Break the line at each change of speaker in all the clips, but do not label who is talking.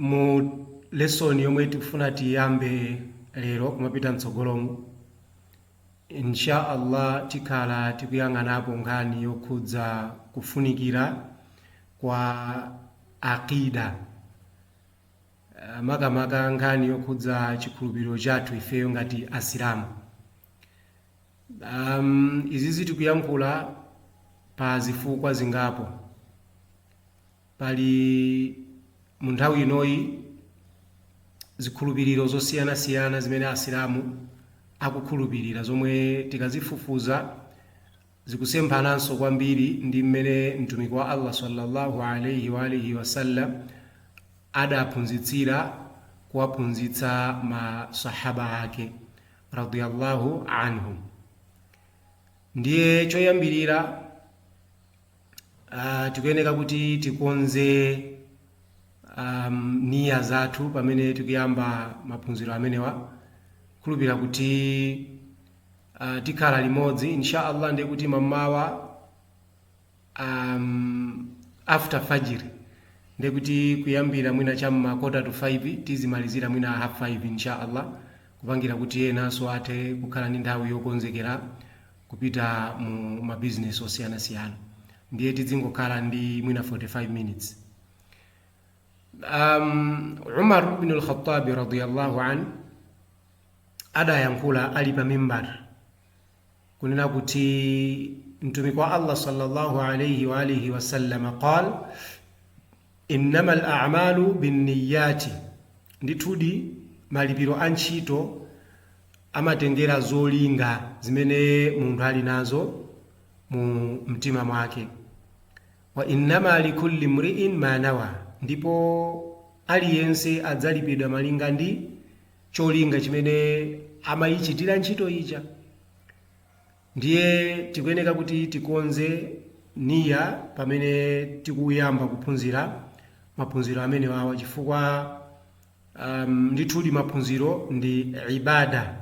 Mu lesson yomwe tikufuna tiyambe lero kumapita mtsogolomo, insha Allah tikhala tikuyang'anapo nkhani yokhudza kufunikira kwa aqida, makamaka nkhani yokhudza chikhulupiriro chathu ifeyo ngati asilamu. Izizi tikuyankhula pa zifukwa zingapo. Pali mu nthawi inoyi zikhulupiriro zosiyanasiyana zimene asilamu akukhulupirira, zomwe tikazifufuza zikusemphananso kwambiri ndi mmene mtumiki wa Allah sallallahu alaihi wa alihi wasallam adaphunzitsira kuwaphunzitsa masahaba ake radiyallahu anhum. Ndiye choyambirira tikuyeneka kuti tikonze nia zathu pamene tikuyamba maphunziro amenewa, khulupira kuti tikhala limodzi insha Allah. Ndiye kuti mamawa after fajr, ndiye kuti kuyambira mwina chamma 4:45 tizimalizira mwina 5:30 insha Allah, kupangira kuti enanso athe kukhala ndi nthawi yokonzekera kupita mu mabizinesi osiyanasiyana. Ndiye tizingokhala ndi mwina 45 minutes. Umar ibn al-Khattab radiyallahu anhu adayankhula ali pa mimbar kunena kuti mtumiki wa Allah sallallahu alayhi wa alihi wasallam qala innamal a'malu binniyati, ndithudi malipiro a ntchito amatengera zolinga zimene munthu ali nazo mu mtima mwake. Wa innama likulli mri'in ma nawa, ndipo aliyense adzalipidwa malinga ndi cholinga chimene amayichitira ntchito ija. Ndiye tikuyeneka kuti tikonze niya pamene tikuyamba kuphunzira maphunziro amene wawa, chifukwa ndithudi maphunziro ndi ibada.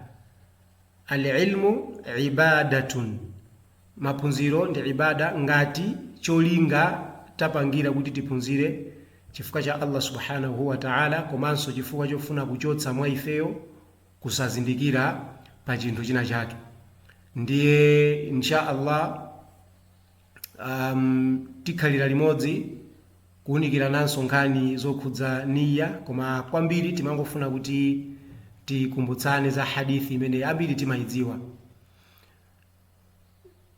Al-ilmu ibadatun, maphunziro ndi ibada ngati cholinga tapangira kuti tiphunzire chifukwa cha Allah subhanahu wa ta'ala, komanso chifukwa chofuna kuchotsa mwa ifeyo kusazindikira pa chinthu china chake. Ndiye insha Allah tikhalira limodzi kuwunikira nanso nkhani zokhudza niya, koma kwambiri timangofuna kuti tikumbutsane za hadithi imene ambiri timayidziwa.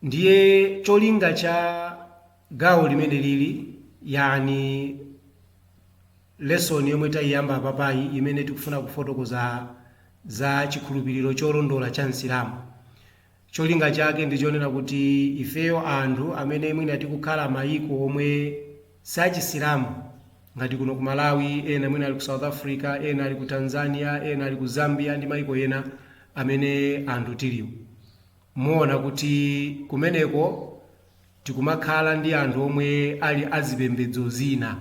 Ndiye cholinga cha gawo limene lili, yani lesson yomwe tayiyamba papayi imene tikufuna kufotokoza za chikhulupiriro cholondola cha Msilamu, cholinga chake ndichonena kuti ifeyo anthu amene mwina tikukhala mayiko omwe sachisilamu, ngati kuno ku Malawi, ena mwina ali ku South Africa, ena ali ku Tanzania, ena ali ku Zambia ndi mayiko ena amene anthu tiliwo, muona kuti kumeneko tikumakhala ndi anthu omwe ali azipembedzo zina,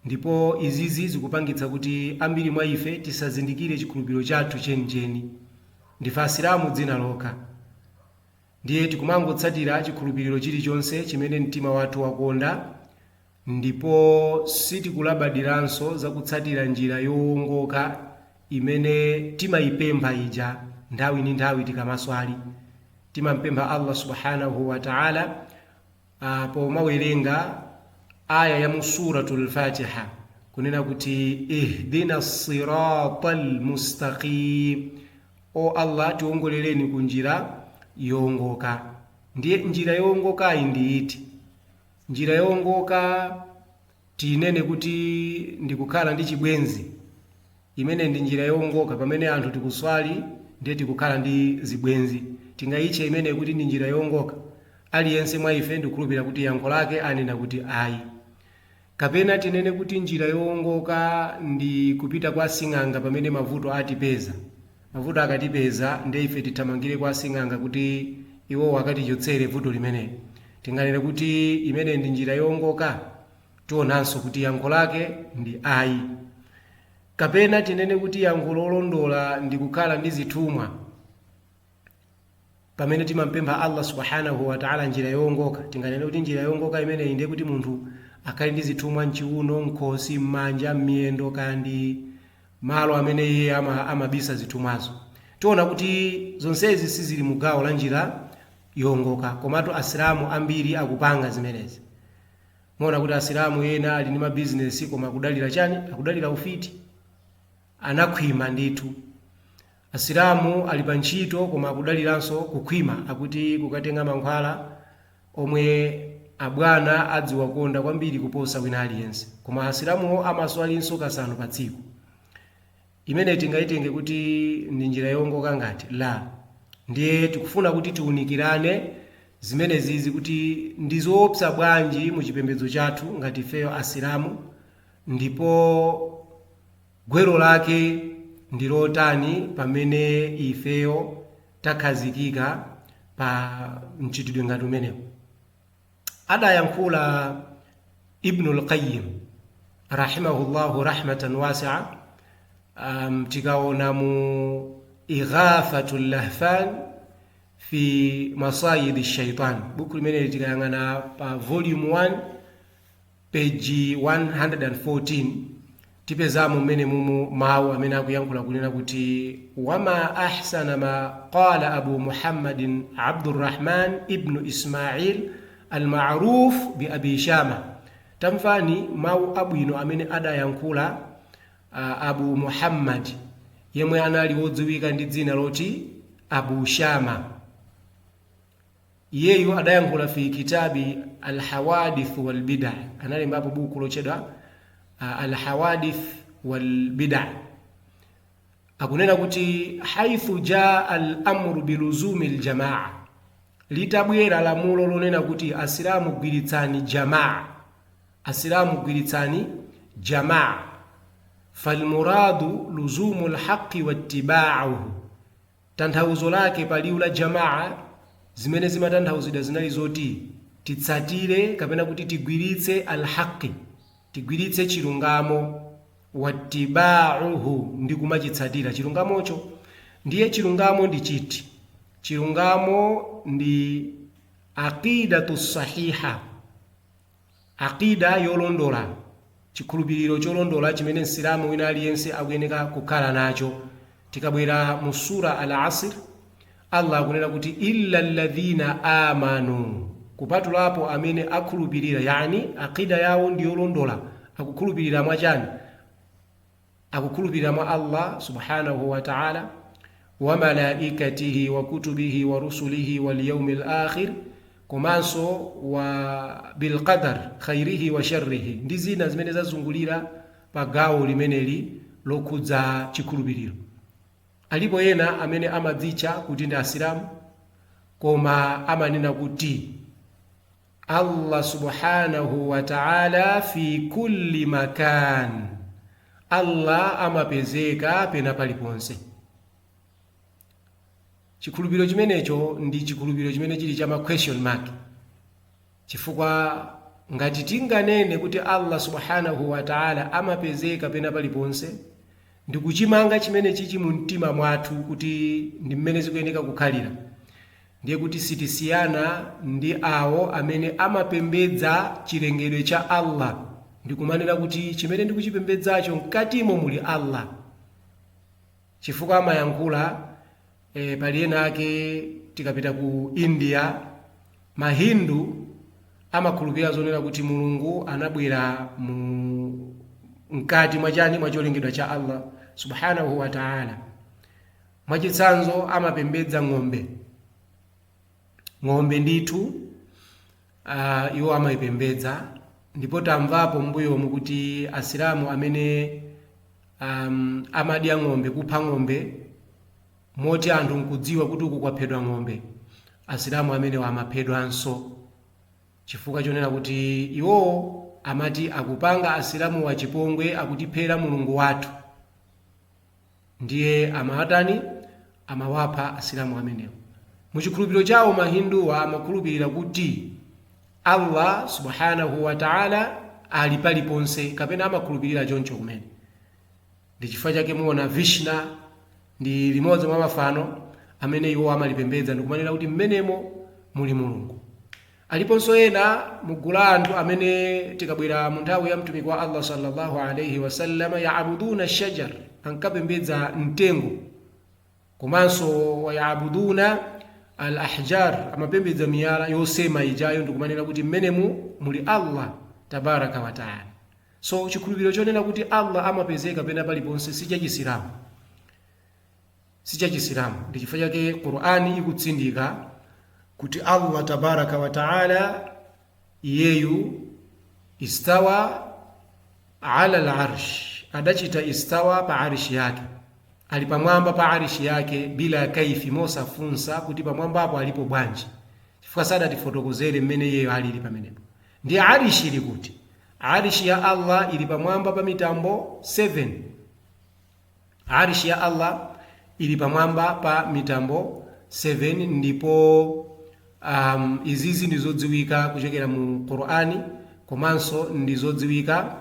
ndipo izizi zikupangitsa kuti ambiri mwa ife tisazindikire chikhulupiriro chathu chenicheni. Ndife asilamu dzina lokha, ndiye tikumangotsatira chikhulupiriro chilichonse chimene mtima wathu wakonda, ndipo sitikulabadiranso zakutsatira njira yowongoka imene timayipempha ija nthawi ndi nthawi tikamaswali. Timampempha Allah subhanahu wa ta'ala pomawerenga aya ya suratul Fatiha kunena kuti ihdina siratal mustaqim, o Allah tiwongoleleni kunjira yowongoka. Ndiye njira yowongoka ndi iti? Njira yowongoka tinene kuti ndikukhala ndi chibwenzi, imene ndi njira yowongoka. Pamene anthu tikuswali ndiye tikukhala ndi zibwenzi, tingayitche imene kuti ndi njira yowongoka? Aliyense mwa ife ndikukhulupirira kuti yankho lake anena kuti ayi. Kapena tinene kuti njira yowongoka ndi kupita kwa sing'anga pamene mavuto atipeza. Mavuto akatipeza ndiye ife tithamangire kwa sing'anga kuti iwo akatichotsere vuto limeneli. Tinganene kuti imene ndi njira yowongoka? Tionanso kuti yankho lake ndi ayi. Kapena tinene kuti yankho lolondola ndi kukhala ndi zithumwa pamene timampempha Allah subhanahu wa ta'ala njira yowongoka. Tinganene kuti njira yowongoka imeneyi ndiye kuti munthu akhale ndi zithumwa mchiuno, mkhosi, m'manja, m'miyendo kandi malo amene iye amabisa zithumwazo. Tiona kuti zonsezi sizili mu gawo la njira yongoka, komatu asilamu ambiri akupanga zimenezi. Muona kuti asilamu ena ali ndi mabizinesi koma akudalira chani? Akudalira ufiti, anakhwima ndithu. Asilamu ali pa ntchito koma akudaliranso kukhwima, akuti kukatenga mankhwala omwe abwana adziwa konda kwambiri kuposa wina aliyense, koma asilamuwo amaswalinso kasanu pa tsiku. Imene tingayitenge kuti ndi njira yongoka ngati la? Ndiye tikufuna kuti tiunikirane zimenezizi kuti ndizoopsa bwanji mu chipembedzo chathu ngati ifeyo asilamu, ndipo gwero lake ndi lotani pamene ifeyo takhazikika pa mchitidwe ngati umenewo. Adayankhula Ibnul Qayyim rahimahullahu rahmatan wasi'a, tikaona mu Ighathatul Lahfan fi Masayid ash-Shaytan, buku limene tikayang'ana pa volume 1 page 114, tipezamo mmene mumu mawu amene akuyankhula kunena kuti wama ahsana ma qala Abu Muhammadin Abdurrahman ibn Ismail al-ma'ruf bi Abi Shama. Tamfani mawu abwino amene adayankhula Abu Muhammad yemwe anali wodziwika ndi dzina loti Abu Shama. Iyeyo adayankhula fi kitabi al-Hawadith wal Bid'ah, analembapo buku lochedwa al-Hawadith wal Bid'ah. Akunena kuti haithu jaa al-amru biluzumi al-jamaa, litabwera lamulo lonena kuti asilamu gwiritsani jamaa, asilamu gwiritsani jamaa, falmuradu luzumu al-haqqi wattiba'uhu. Tanthauzo lake paliwu la jamaa zimene zimatanthauzidwa zinali zoti titsatire kapena kuti tigwiritse al-haqqi, tigwiritse chilungamo, wattiba'uhu ndi kumachitsatira chilungamocho. Ndiye chilungamo ndi chiti? Chilungamo ndi aqidatu sahiha, aqida yolondola, chikhulupiriro cholondola chimene msilamu wina aliyense akuyeneka kukhala nacho. Tikabwera mu sura al-Asr, Allah akunena kuti illa alladhina amanu, kupatulapo amene akhulupirira, yani aqida yawo ndi yolondola, akukhulupirira mwachani? Akukhulupirira mwa Allah subhanahu wa ta'ala, wa malaikatihi wa kutubihi wa rusulihi wal yawmil akhir, komanso wa bil qadar khairihi wa sharrihi, ndi zina zimene zazungulira pa gawo limeneli lokhudza chikhulupiriro. Alipo ena amene amadzitcha kuti ndi asilamu koma amanena kuti Allah subhanahu wa ta'ala fi kulli makan, Allah amapezeka pena paliponse. Chikhulupiriro chimenecho ndi chikhulupiriro chimene chili chama question mark, chifukwa ngati tinganene kuti Allah subhanahu wa ta'ala amapezeka pena paliponse, ndi kuchimanga chimene chichi mu mtima mwathu kuti ndi mmene zikuyeneka kukhalira, ndiye kuti sitisiyana ndi awo amene amapembedza chilengedwe cha Allah ndi kumanena kuti chimene ndikuchipembedzacho mkatimo muli Allah. Chifukwa amayankhula pali ena ake, tikapita ku India, Mahindu amakhulupirira zonena kuti Mulungu anabwera mkati mwachani? Mwa cholengedwa cha Allah subhanahu wa ta'ala. Mwachitsanzo amapembedza ng'ombe. Ng'ombe ndithu iwo amayipembedza, ndipo tamvapo mbuyomu kuti asilamu amene amadya ng'ombe, kupha ng'ombe moti anthu nkudziwa kuti uku kwaphedwa ng'ombe, asilamu amene amaphedwanso, chifukwa chonena kuti iwo amati akupanga asilamu wachipongwe, akutiphera Mulungu wathu. Ndiye amawatani? Amawapha asilamu amenewo. Muchikhulupiriro chawo Mahinduwa amakhulupirira kuti Allah subhanahu wa ta'ala ali paliponse, kapena amakhulupirira choncho kumene. Ndi chifukwa chake muona Vishna ndi limodzi mwa mafano amene iwo amalipembedza, ndikumanena kuti mmenemo muli Mulungu. aliponso ena mugulu la anthu amene tikabwera mu nthawi ya mtumiki wa Allah sallallahu alayhi wasallam yaabuduna shajar, ankapembedza mtengo, komanso wayabuduna al ahjar, amapembedza miyala yosema ijayo, ndikumanena kuti mmenemu muli Allah tabaraka wa taala. So chikhulupiriro chonena kuti Allah amapezeka pena paliponse sichachisilamu, ndi chifukwa chake Qur'ani ikutsindika kuti Allah tabaraka wa taala iyeyu istawa ala al-arsh, adachita istawa pa arshi yake, ali pamwamba pa arshi yake bila kaifi, mosafunsa kuti pamwamba apo alipo bwanji, chifukwa sadatifotokozere mmene iyeyo alili pamenepo. Ndiye arshi ili kuti arshi ya Allah ili pamwamba pa mitambo 7. Arshi ya Allah ili pamwamba pa mitambo 7, ndipo izizi ndizodziwika kuchokera mu Qur'ani, komanso ndizodziwika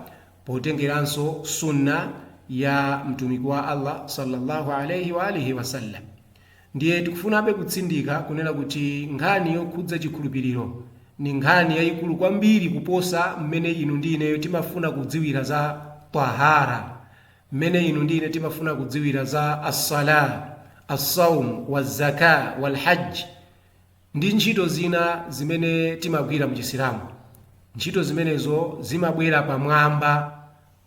potengeranso sunna ya mtumiki wa Allah sallallahu alayhi wa alihi wasallam. Ndiye tikufunabe kutsindika kunena kuti nkhani yokhudza chikhulupiriro ni nkhani yayikulu kwambiri kuposa mmene inu ndi ineyo timafuna kudziwira za tahara, mmene inu ndi ine timafuna kudziwira za as-sala, as-sawm, waz-zaka, wal-hajj ndi ntchito zina zimene timagwira mu Chisilamu. Ntchito zimenezo zimabwera pamwamba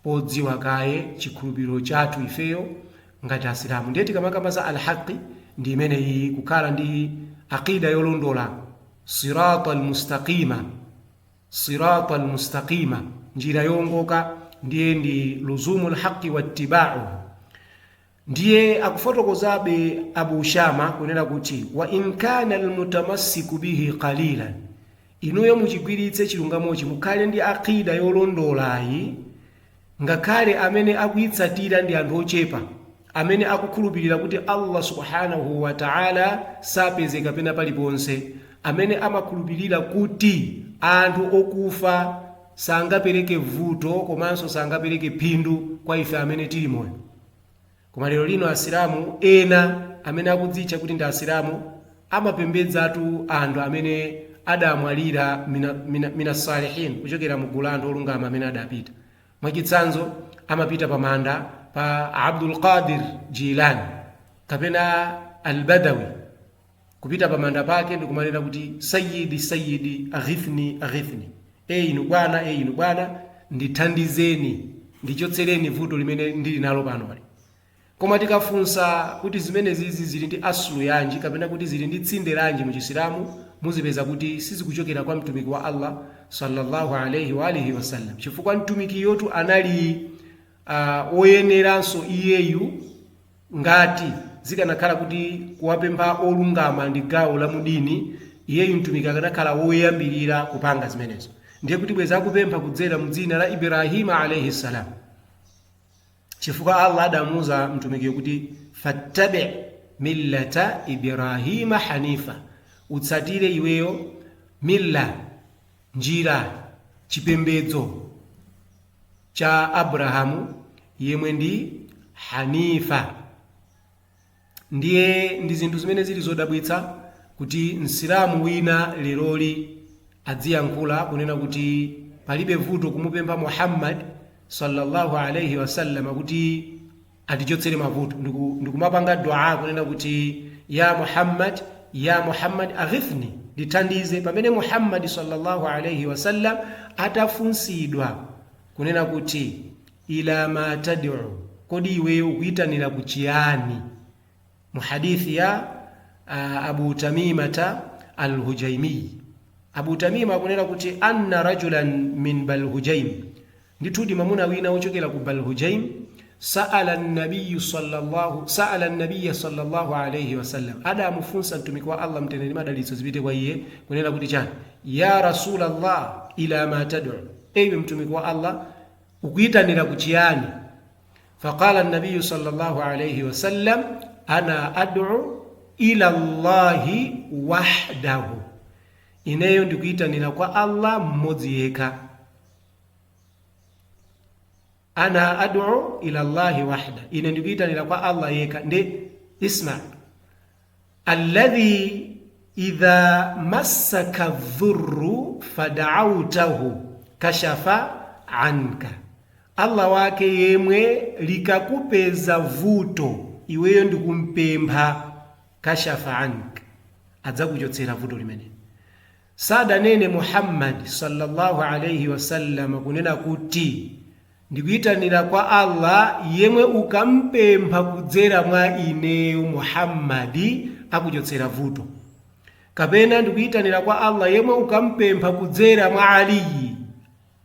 podziwa kaye chikhulupiriro chathu ifeyo ngati Asilamu. Ndiye tikamakamba za al-haqi ndi imene iyi kukhala ndi aqida yolondola, siratal mustaqima, njira yongoka, ndiye ndi luzumul haqi wattiba'u. Ndiye akufotokozabe Abu Shama kunena kuti wa in kana almutamassiku bihi qalilan, inuyo muchigwiritse chilungamochi, mukhale ndi aqida yolondolayi, ngakhale amene akuyitsatira ndi anthu ochepa, amene akukhulupirira kuti Allah subhanahu wa ta'ala sapezeka pena paliponse, amene amakhulupirira kuti anthu okufa sangapereke vuto komanso sangapereke phindu kwa ife amene tili moyo. Koma lero lino Asilamu ena amene akudzitcha kuti ndi Asilamu amapembedzatu anthu amene adamwalira mina salihin, kuchokera mu gulu la anthu olungama amene adapita. Mwachitsanzo amapita pa manda pa Abdul Qadir Jilani kapena al-Badawi, kupita pa manda pake ndikumanena kuti sayyidi aghithni, inu bwana ndithandizeni, ndichotsereni vuto limene ndili nalo pano. Koma tikafunsa kuti zimene zizi zili ndi aslu yanji kapena kuti zili ndi tsinde lanji mu Chisilamu, muzipeza kuti sizikuchokera kwa mtumiki wa Allah sallallahu alayhi wa alihi wasallam, chifukwa mtumiki yotu anali oyeneranso iyeyu ngati zikanakhala kuti kuwapempha olungama ndi gawo la mudini, iyeyu mtumiki akanakhala woyambirira kupanga zimenezo. Ndiye kuti bweza akupempha kudzera mdzina la Ibrahima alayhi salam, chifukwa Allah adamuza mtumiki kuti fattabi millata Ibrahima hanifa, utsatire iweyo milla, njira, chipembedzo cha Abrahamu yemwe ndi hanifa. Ndiye ndi zinthu zimene zili zodabwitsa kuti Msilamu wina leroli adziyankhula kunena kuti palibe vuto kumupempha Muhammad sallallahu alayhi wasallam kuti atichotsere mavuto, ndikumapanga dua kunena kuti ya Muhammad aghithni, ndithandize. Pamene Muhammad sallallahu alayhi wasallam atafunsidwa kunena kuti ila ma tad'u, kodi iweyo ukuyitanira kuchiyani, mu hadithi ya Abu Tamimata al-Hujaimi. Abu Tamima kunena kuti anna rajulan min Balhujaim, ndithudi mamuna wina wochokera ku Balhujaim, sa'ala an-nabiy sallallahu alayhi wasallam, adamufunsa mtumiki wa Allah mteneni madalitso zipite kwa iye kunena kuti chani, ya Rasulallah ila ma tad'u, ewe mtumiki wa Allah ukuyitanira kuchiyani? Faqala an-nabiy sallallahu alayhi wasallam ana ad'u ila Allahi wahdahu, ineyo ndikuyitanira kwa Allah mmodzi yekha. Ana ad'u ila Allahi wahda, ine ndikuyitanira kwa Allah yekha. Nde isma alladhi idha massaka dhurru fada'awtahu kashafa anka. Allah wake yemwe likakupeza vuto iweyo ndikumpempha kashafa anka, adzakuchotsera vuto limene. Sadanene Muhammad sallallahu alayhi wasallam kunena kuti ndikuyitanira kwa Allah yemwe ukampempha kudzera mwa ineyo Muhammadi akuchotsera vuto, kapena ndikuyitanira kwa Allah yemwe ukampempha kudzera mwa Ali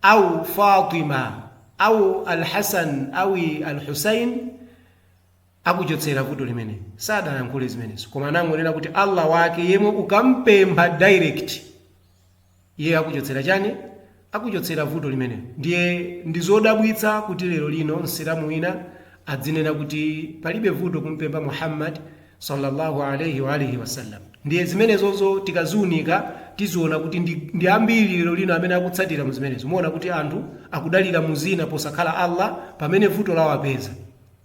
au Fatima au Al-Hasan au Al-Husain akuchotsera vuto limene. Sadayankhule zimenezo, koma nangonena kuti Allah wake yemwe ukampempha direct iye akuchotsera chani? Akuchotsera vuto limene. Ndiye ndizodabwitsa kuti lero lino msilamu wina adzinena kuti palibe vuto kumpempha Muhammad sallallahu alayhi wa alihi wasallam. Ndiye zimenezozo tikaziunika tiziona kuti ndi ambiri lero lino amene akutsatira muzimenezo. Muona kuti anthu akudalira muzina posakhala Allah pamene vuto lawo apeza.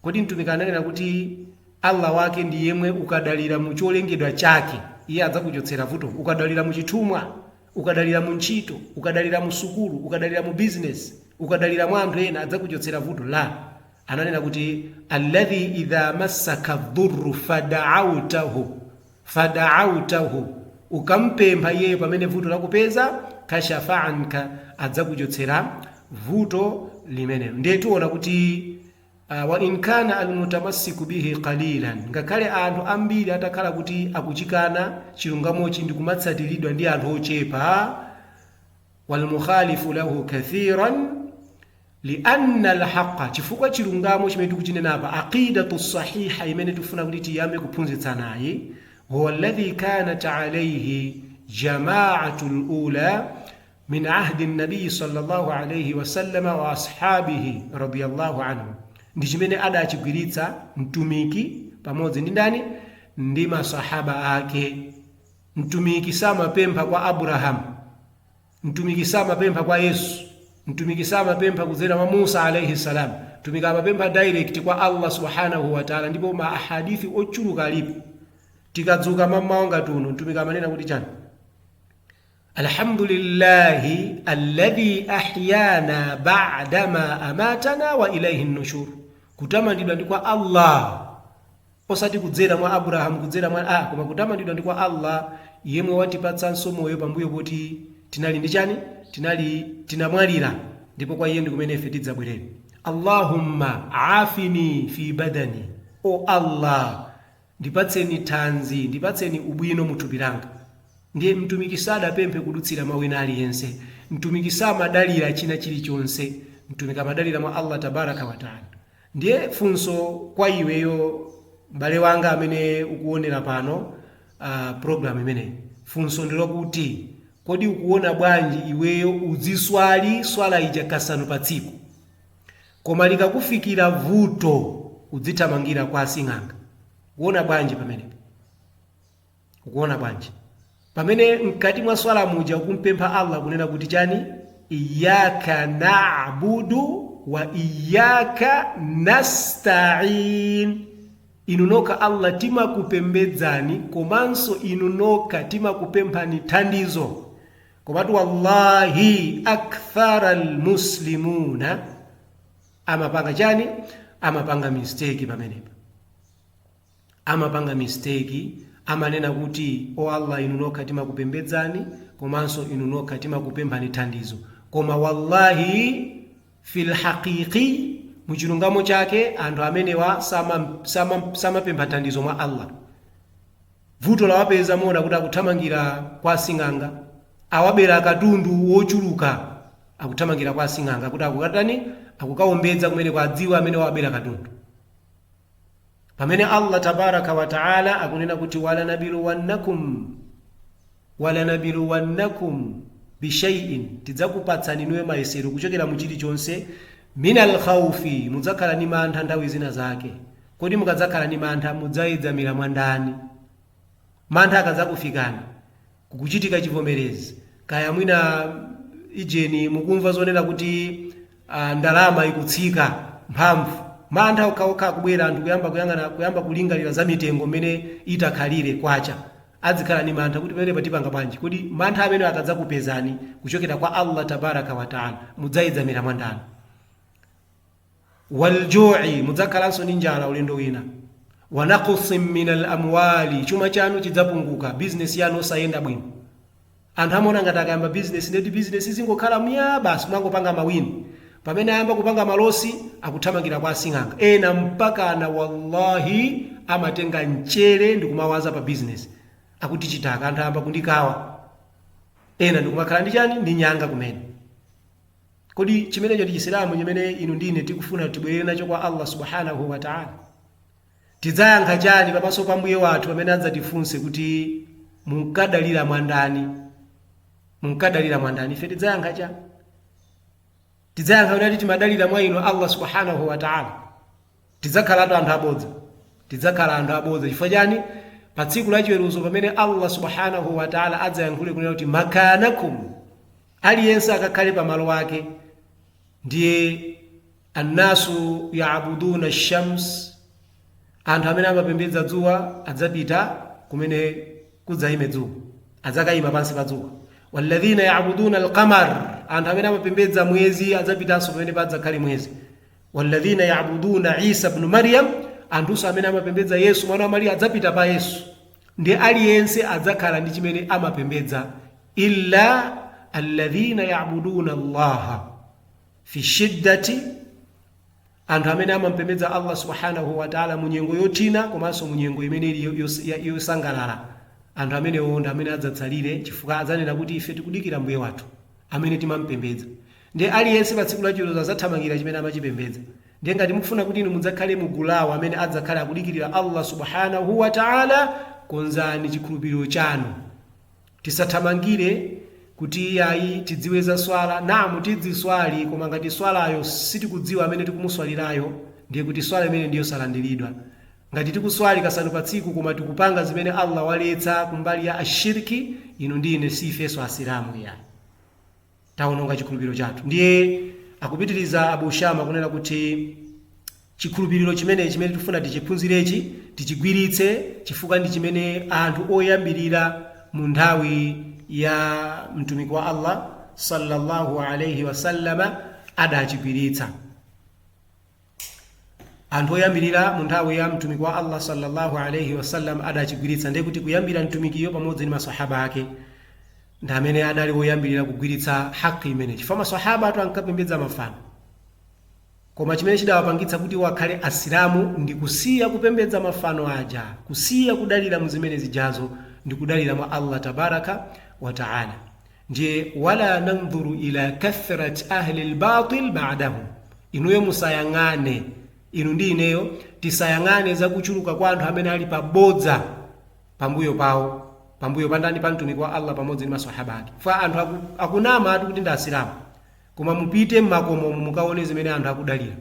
Kodi mtumiki ananena kuti Allah wake ndi yemwe ukadalira mu cholengedwa chake iye adzakuchotsera vuto. Ukadalira mu chitumwa, ukadalira mu ntchito, ukadalira mu sukulu, ukadalira mu business, ukadalira mwa anthu ena adzakuchotsera vuto. La, ananena kuti alladhi idha massaka dhurru fada'awtahu, ukampempha yeye pamene vuto lakupeza, kashafa anka, adzakuchotsera vuto limene. Ndiye tiona kuti wa in kana almutamassiku bihi qalilan, ngakhale anthu ambiri atakhala kuti akuchikana chilungamochi ndi kumatsatiridwa ndi anthu ochepa, wal mukhalifu lahu kathiran lianna alhaqa, chifukwa chilungamo chimene tikuchinena apa, aqidatu sahiha imene tifuna kuti tiyambe kuphunzitsa naye, huwa alladhi kanat alayhi jama'atul ula min ahdi an-nabiy sallallahu alayhi wa sallam wa ashabihi radiyallahu anhum. Ndi chimene adachigwiritsa mtumiki pamodzi ndi ndani? Ndi masahaba ake. Mtumiki samapempha kwa Abraham, mtumiki samapempha kwa Yesu, mtumiki samapempha kudzera mwa Musa alayhi salam, mtumiki amapempha direct kwa Allah subhanahu wa ta'ala. Ndipo ma ahadithi ochuluka alipo. Tikadzuka mamawa ngati uno mtumiki amanena kuti chani? Alhamdulillahi alladhi ahyana ba'dama amatana wa ilayhi an-nushur. Kutamandidwa ndi kwa Allah, osati kudzera mwa Abraham, kudzera mwa koma kutamandidwa ndi kwa Allah yemwe watipatsanso moyo pambuyo poti tinali ndi chani? Tinamwalira, ndipo kwa iye ndi kumene ife tidzabwerera. Allahumma afini fi badani, o Allah ndipatseni thanzi, ndipatseni ubwino muthupi langa. Ndiye mtumiki sadapemphe kudutsira mawina aliyense, mtumiki samadalira china chilichonse, mtumiki amadalira mwa Allah tabaraka wa taala. Ndiye funso kwa iweyo mbale wanga amene ukuonera pano program imene, funso ndilo kuti kodi ukuona bwanji iweyo uziswali swala ija kasanu pa tsiku, koma likakufikira vuto udzithamangira kwa asing'anga? Ukuona bwanji pamene? Ukuona bwanji pamene mkati mwa swala muja ukumpempha Allah kunena kuti chani? Iyyaka na'budu wa iyyaka nasta'in. Inunoka Allah timakupembedzani, komanso inunoka timakupemphani thandizo. Komatu wallahi aktharal muslimuna amapanga chani? Amapanga mistake pamenepa. Amapanga mistake, amanena kuti o Allah inunoka timakupembedzani, komanso inunoka timakupemphani thandizo. Koma wallahi fil haqiqi muchilungamo chake anthu amenewa samapempha thandizo mwa Allah. Vuto lawapeza moda kuti akuthamangira kwa asing'anga, awabera katundu wochuluka akuthamangira kwa asing'anga kuti akukatani? Akukaombedza kumene kwa adziwa amene wabera katundu. Pamene Allah tabaraka wa taala akunena kuti wala nabiluwannakum bishai'in, tidzakupatsani niwe mayesero kuchokera mu chilichonse, minal khawfi, mudzakhala ni mantha nthawi zina zake. Kodi mukadzakhala ni mantha mudzayedzamira mwandani? Mantha akadzakufikani kukuchitika chivomerezi, kaya mwina ijeni mukumva zonena kuti ndalama ikutsika mphamvu, mantha okhaokha kubwera anthu kuyamba kulingalira za mitengo mmene itakhalire kwacha. adzikhala ni mantha kuti pamene patipanga bwanji, kuti mantha amene akadzakupezani kuchokera kwa Allah tabaraka wa taala mudzayidzamira mwandani. Waljui, mudzakhalanso ndi njala ulendo wina. Wa naqsin min al-amwali, chuma chanu chidzapunguka, business yanu osayenda bwino. Anthu amaona ngati akayamba business ndeti business zingokhala mya basi mwangopanga mawini, pamene ayamba kupanga malosi akuthamangira kwa asing'anga. Ena mpakana wallahi amatenga mchere ndikumawaza pa business akuti chitaka, anthu ayamba kundikawa. Ena ndikumakhala ndi chani, ndi nyanga kumene. Kodi chimenecho ndi chisilamu chimene inu ndine tikufuna tibwerere nacho kwa Allah subhanahu wa ta'ala? Tidzayankha chani pamaso pa mbuye wathu pamene adzatifunse kuti munkadalira mwandani, munkadalira mwandani? Ife tidzayankha chani? Tidzayankha kuti timadalira mwa inu Allah subhanahu wa ta'ala? Tidzakhala anthu abodza, tidzakhala anthu abodza. Chifukwa chani? Pa tsiku la chiweruzo pamene Allah subhanahu wa ta'ala adzayankhule kunena kuti makanakum, aliyense akakhale pa malo ake. Ndiye annasu yaabuduna ash-shams, anthu amene amapembedza dzuwa adzapita kumene kudzayime dzuwa, adzakayima pansi pa dzuwa. Walladhina yaabuduna al-qamar, anthu amene amapembedza mwezi adzapitanso pamene padzakhale mwezi. Walladhina yaabuduna Isa ibn Maryam, anthuso amene amapembedza Yesu mwana wa Maria adzapita pa Yesu. Ndiye aliyense adzakhala ndi chimene amapembedza. Illa alladhina yaabuduna Allaha fi shiddati, anthu amene amapembedza Allah subhanahu wa ta'ala munyengo yotina komanso munyengo imene yosangalala. Anthu amene onda amene adzatsalire chifukwa adzanena kuti ife tikudikira mbuye wathu amene timampembedza. Ndiye aliyense pa tsiku la chiweruzo adzathamangira chimene amachipembedza. Ndiye ngati mukufuna kuti inu mudzakhale mugulawo amene adzakhala akudikirira Allah subhanahu wa ta'ala, konzani chikhulupiriro chanu. Tisathamangire kuti iyayi tidziwe za swala. Namu tidziswali, koma ngati swalayo sitikudziwa amene tikumuswalirayo, ndiye kuti swala imene ndiyo salandiridwa. Ngati tikuswali kasanu pa tsiku koma tikupanga zimene Allah waletsa kumbali ya ashiriki, inu ndine sifeso asilamu iyayi, taononga chikhulupiriro chathu. Ndiye akupitiriza Abu Shama kunena kuti chikhulupiriro chimene tifuna tichiphunzirechi, tichigwiritse, chifukwa ndi chimene anthu oyambirira mu nthawi ya mtumiki wa Allah sallallahu alayhi wasallama adachigwiritsa. Anthu oyambirira mu nthawi ya mtumiki wa Allah sallallahu alayhi wasallam adachigwiritsa. Ndiye kuti kuyambira mtumikiyo pamodzi ndi maswahaba ake ndi amene adali oyambirira kugwiritsa haki imene. Chifukwa maswahaba atu ankapembedza mafano, koma chimene chidawapangitsa kuti wakhale asilamu ndi kusiya kupembedza mafano aja, kusiya kudalira mu zimene zijazo, ndi kudalira mwa Allah tabaraka wa ta'ala. Ndiye wala nandhuru ila kathrat ahli al-batil ba'dahu, inuyo musayangane, inu ndi ineyo tisayangane za kuchuluka kwa anthu amene ali pabodza pambuyo pawo, pambuyo pandani pa mtumiki wa Allah pamodzi ndi maswahaba ake. Fa anthu akunama ati kuti ndi asilamu, koma mupite mmakomo mukaone zimene anthu akudalira.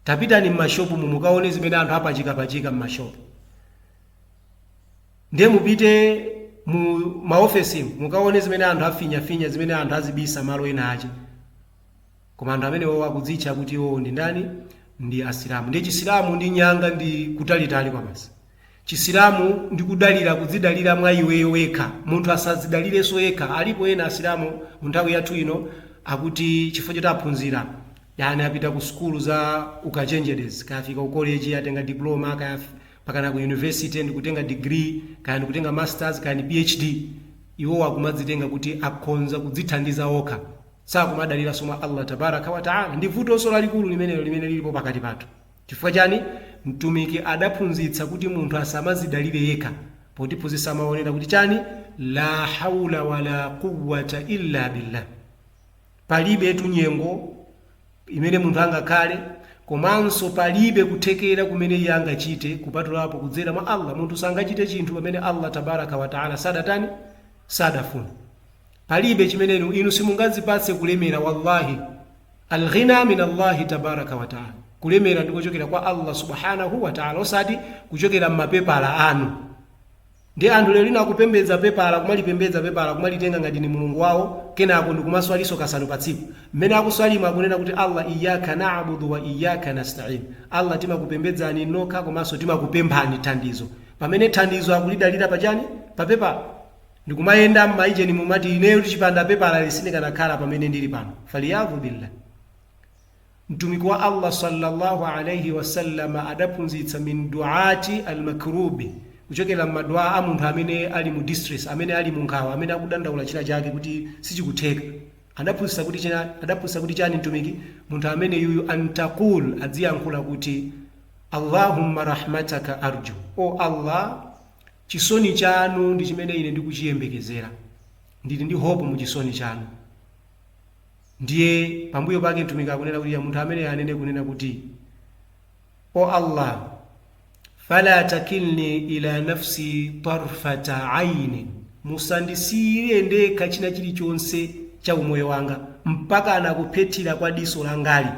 Tapitani mmashopu mukaone zimene anthu apachika mmashopu. Ndiye mupite mu maofesi mukaone zimene anthu afinya zimene anthu azibisa malo ena ache. Koma anthu amene wo akudzitcha kuti wo ndi ndani? Ndi asilamu. Ndiye chisilamu ndi nyanga ndi kutalitali kwa basi. Chisilamu ndi kudalira, kudzidalira mwa iweyo wekha, munthu asazidalireso yekha. Alipo ena asilamu mu nthawi yathu ino akuti chifukwa choti aphunzira, yani apita ku skulu za ukachenjedezi, kafika ku college atenga diploma, pakana ku university ndi kutenga degree, kaya kutenga masters, kaya PhD, iwo akumadzitenga kuti akonza kudzithandiza okha, sakumadalira soma Allah tabaraka wa ta'ala. Ndi vuto so lalikulu limene lilipo pakati pathu. Chifukwa chani? Mtumiki adaphunzitsa kuti munthu asamazidalire yekha, potiphunzitsa amaonera kuti chani? La haula wala quwwata illa billah. Palibe tunyengo imene munthu angakhale, komanso palibe kuthekera kumene iye angachite kupatulapo kudzera mwa Allah. Munthu sangachite chinthu pamene Allah tabaraka wa ta'ala sadatani, sadafuna. Palibe chimene inu simungazipatse kulemera. Wallahi alghina min Allah tabaraka wa ta'ala, kulemera ndikuchokera kwa Allah subhanahu wa ta'ala, osati kuchokera mmapepala anu. Ndi anthu lero lina kupembedza pepala, kumalipembedza pepala, kumalitenga ngati ni mulungu wawo, kenako ndikumaswaliso kasanu pa tsiku. Mmene akuswalima akunena kuti Allah iyyaka na'budu wa iyyaka nasta'in, Allah timakupembedzani nokha komanso timakupemphani thandizo. pamene thandizo akulidalira pachani papepa ndikumayenda m'maijeni mumati ineyo tichipanda pepala lisinekanakhala pamene ndili pano. Faliyadhu billah. Mtumiki wa Allah sallallahu alayhi wasallam adaphunzitsa min duati almakrubi, kuchokera m'madua a munthu amene ali mu distress, amene ali mu nkhawa, amene akudandaula china chake kuti sichikutheka. Adaphunzitsa kuti chani mtumiki? Munthu amene yuyu antakul, adziyankhula kuti Allahumma rahmataka arju, o Allah, chisoni chanu ndi chimene ine ndikuchiyembekezera, ndili ndi hope mu chisoni chanu. Ndiye pambuyo pake mtumiki akunena kuti munthu amene anene kunena kuti o Allah, fala takilni ila nafsi tarfata aini, musandisiyire ndekha china chilichonse cha umoyo wanga mpaka anakuphethira kwa diso langali.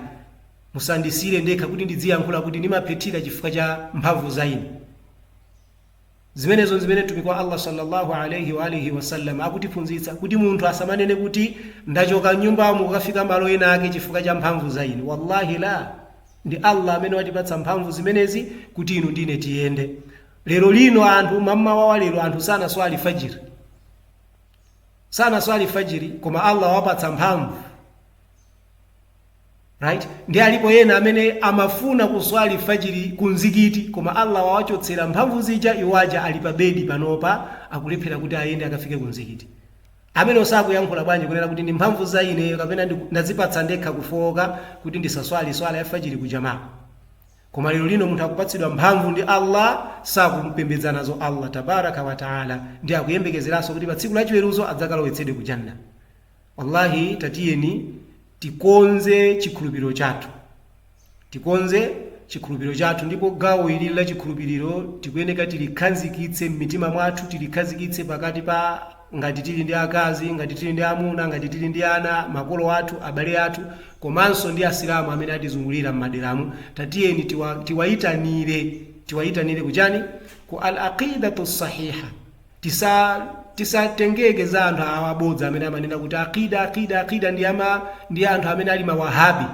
Musandisiyire ndekha kuti ndidziyankhula kuti ndimaphethira chifukwa cha mphamvu za ine. Zimenezo zimene mtumiki wa Allah sallallahu alayhi wa alihi wasallam akutiphunzitsa kuti munthu asamanene kuti ndachoka nyumbamo kukafika malo ena ake chifukwa cha mphamvu za ine. Wallahi la, ndi Allah amene watipatsa mphamvu zimenezi kuti inu ndine tiyende. Lero lino anthu mammawa wa lero anthu sanaswali fajiri, koma Allah wapatsa mphamvu. Right? Ndi alipo yena amene amafuna kuswali fajiri kunzikiti, koma Allah wawachotsera mphamvu zija, iwaja ali pa bedi panopa akulephera kuti ayende akafike kunzikiti. Amene osakuyankhula bwanji kunena kuti ndi mphamvu za ine kapena ndazipatsa ndekha kufoka kuti ndisaswali swala ya fajiri ku jamaa. Koma lero lino munthu akupatsidwa mphamvu ndi Allah, sakumpembedza nazo Allah tabaraka wa taala, ndi akuyembekezeranso kuti pa tsiku la chiweruzo adzakalowetsedwe ku janna. Wallahi tatiyeni tikonze chikhulupiriro chathu, ndipo gawo ili la chikhulupiriro tikuyeneka tilikhazikitse m'mitima mwathu, tilikhazikitse pakati pa ngati tili ndi akazi, ngati tili ndi amuna, ngati tili ndi ana, makolo athu, abale athu, komanso ndi asilamu amene atizungulira m'maderamu. Tatiyeni tiwayitanire kuchani? Ku al-aqidatu sahiha. Tisatengeke za anthu awabodza amene amanena kuti aqida ndi anthu amene ali mawahabi.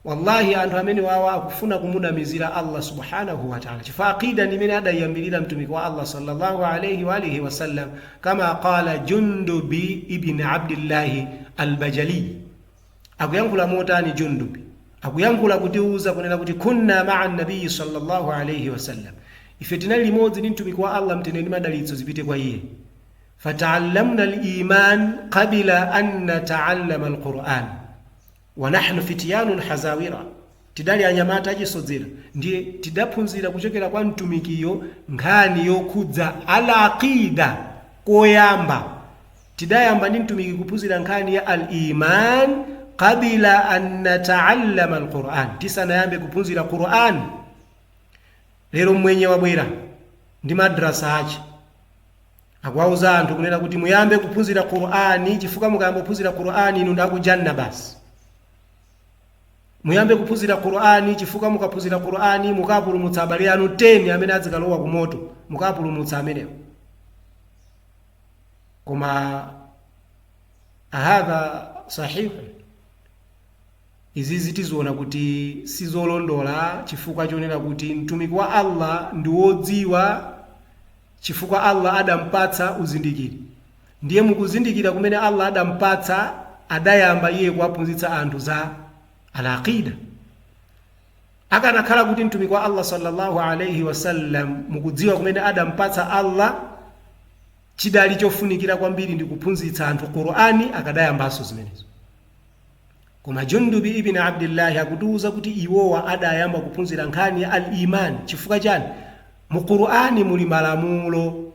Wallahi anthu amene wawa akufuna kumunamizira Allah subhanahu wa ta'ala. Chifukwa aqida ndi imene adayambirira mtumiki wa Allah sallallahu alayhi wa alihi wasallam, kama qala Jundubi ibn Abdillahi al-Bajali. Akuyankhula motani Jundubi? Akuyankhula kutiuza kunena kuti kunna ma'a an-nabiy sallallahu alayhi wasallam, ife tinali limodzi ndi mtumiki wa Allah, mtendere ndi madalitso zipite kwa iye. Fata'allamna al-iman qabla an nata'allama al-Qur'an wa nahnu fityanun hazawira. Tidali anyamata achisodzera, ndiye tidaphunzira kuchokera kwa mtumikiyo nkhani yokhudza al-aqida. Koyamba tidayamba ndi mtumiki kuphunzira nkhani ya al-iman qabla an nata'allama al-Qur'an, tisanayambe kuphunzira Qur'an. Lero mwenye wabwera ndi madrasa achi akuwauza anthu kunena kuti muyambe kuphunzira Qur'ani, chifukwa mukayamba kuphunzira Qur'ani inu ndakujanna basi. Muyambe kuphunzira Qur'ani chifukwa mukaphunzira Qur'ani mukapulumutsa abale anu 10 amene adzikalowa ku moto, mukapulumutsa amenewo. Koma hadha sahih, izi zitiziona kuti sizolondola, chifukwa chonena kuti mtumiki wa Allah ndi wodziwa, chifukwa Allah adampatsa uzindikiri. Ndiye mukuzindikira kumene Allah adampatsa, adayamba iye kuwaphunzitsa anthu za al-aqida. Akanakhala kuti mtumiki wa Allah sallallahu alayhi wasallam mukudziwa kumene adampatsa Allah, chidali chofunikira kwambiri ndi kuphunzitsa anthu Qur'ani, akadayambanso zimenezo. Koma Jundubi ibn Abdillah akutiuza kuti iwowa adayamba kuphunzira nkhani ya al-iman. Chifukwa chani? Mu Qur'ani muli malamulo,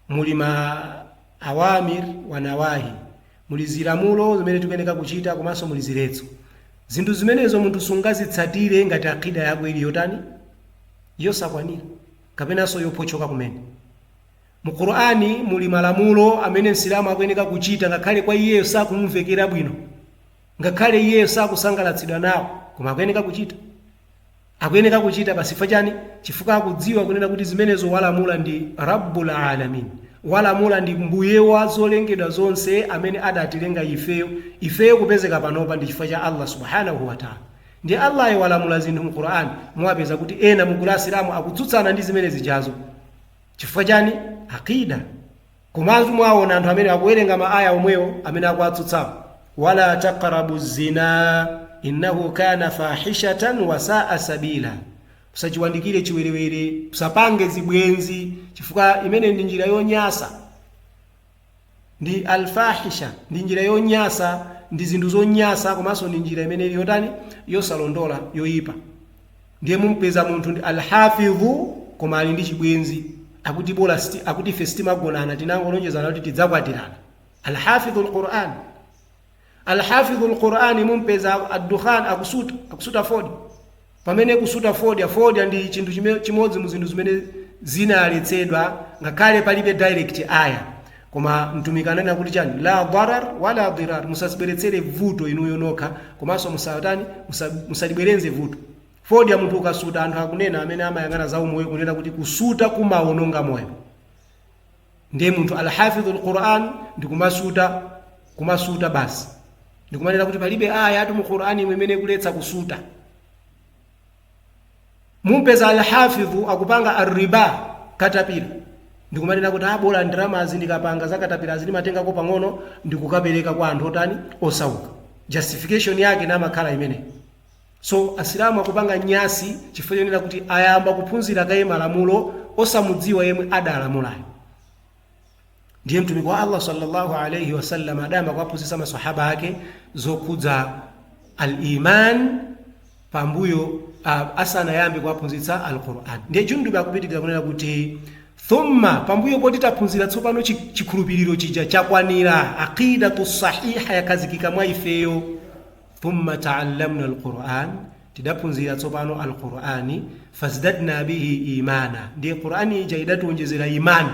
muli ma awamir wa nawahi, muli zilamulo zimene tikuyeneka kuchita, komanso muli ziletso. Zinthu zimenezo munthu sungazitsatire ngati aqida yako ili yotani yosakwanira kapenanso yopochoka kumene. Mu Qur'ani muli malamulo amene msilamu akuyeneka kuchita, ngakhale kwa iyeyo sakumvekera bwino, ngakhale iyeyo sakusangalatsidwa nawo, koma akuyeneka kuchita. Akuyeneka kuchita pasifa chani? Chifukwa akudziwa kunena kuti zimenezo walamula ndi Rabbul Alamin, walamula ndi mbuye wa zolengedwa zonse amene adatilenga ifeyo kupezeka panopa ndi chifukwa cha Allah subhanahu wa ta'ala. ndi Allah walamula zinthu mu Qur'an mwapeza kuti ena mu Isilamu akutsutsana ndi zimene zijazo chifukwa chani aqida komanso mwaona anthu amene akuwerenga maaya omwewo amene akuatsutsawo wala taqrabu zina innahu kana fahishatan wa saa sabila usachiwandikire chiwerewere usapange zibwenzi chifukwa imene ndi njira yonyasa ndi alfahisha ndi njira yonyasa ndi zinthu zonyasa komanso ndi njira imene yotani yosalondola yoyipa ndiye mumpeza munthu ndi alhafidhu koma ali ndi chibwenzi akuti bola akuti ife sitimagonana tinangolonjezana kuti tidzakwatirana alhafidhu alquran alhafidhu alquran mumpeza ad-dukhan akusuta fodi pamene kusuta fodi ndi chinthu chimodzi mu zinthu zimene zinaletsedwa ngakhale palibe direct aya koma mtumiki ananena kuti chani la darar wala dirar musasibweretsere vuto inuyo nokha komanso musalibwerenze vuto fodi ya munthu ukasuta anthu akunena amene amayang'ana za umoyo kunena kuti kusuta kumaononga moyo ndiye munthu alhafidhu alquran ndi kumasuta basi ndikumanena kuti palibe aya atu mu Qur'ani imene kuletsa kusuta mumpeza alhafidhu akupanga arriba katapira ndikumanena kuti abola ndalama ndikapanga za katapira matenga ko pang'ono ndikukapereka kwa anthu otani osauka justification yake na makhala imene so asilamu akupanga nyasi chifukwa chonena kuti ayamba kuphunzira kaye malamulo osamudziwa yemwe adalamulayo ndiye mtumiki wa Allah sallallahu alayhi wasallam adama kuwaphunzitsa maswahaba ake zokhudza al-iman pambuyo asanayambe kuwaphunzitsa al-Qur'an ndiye Jundub akupitiriza kunena kuti thumma pambuyo poti taphunzira tsopano chikhulupiriro chija chakwanira aqidatu sahiha yakazikika mwa ifeyo thumma ta'allamna al-Qur'an tidaphunzira tsopano al-Qur'ani fazdadna bihi imana ndiye Qur'ani ija idatuonjezera imani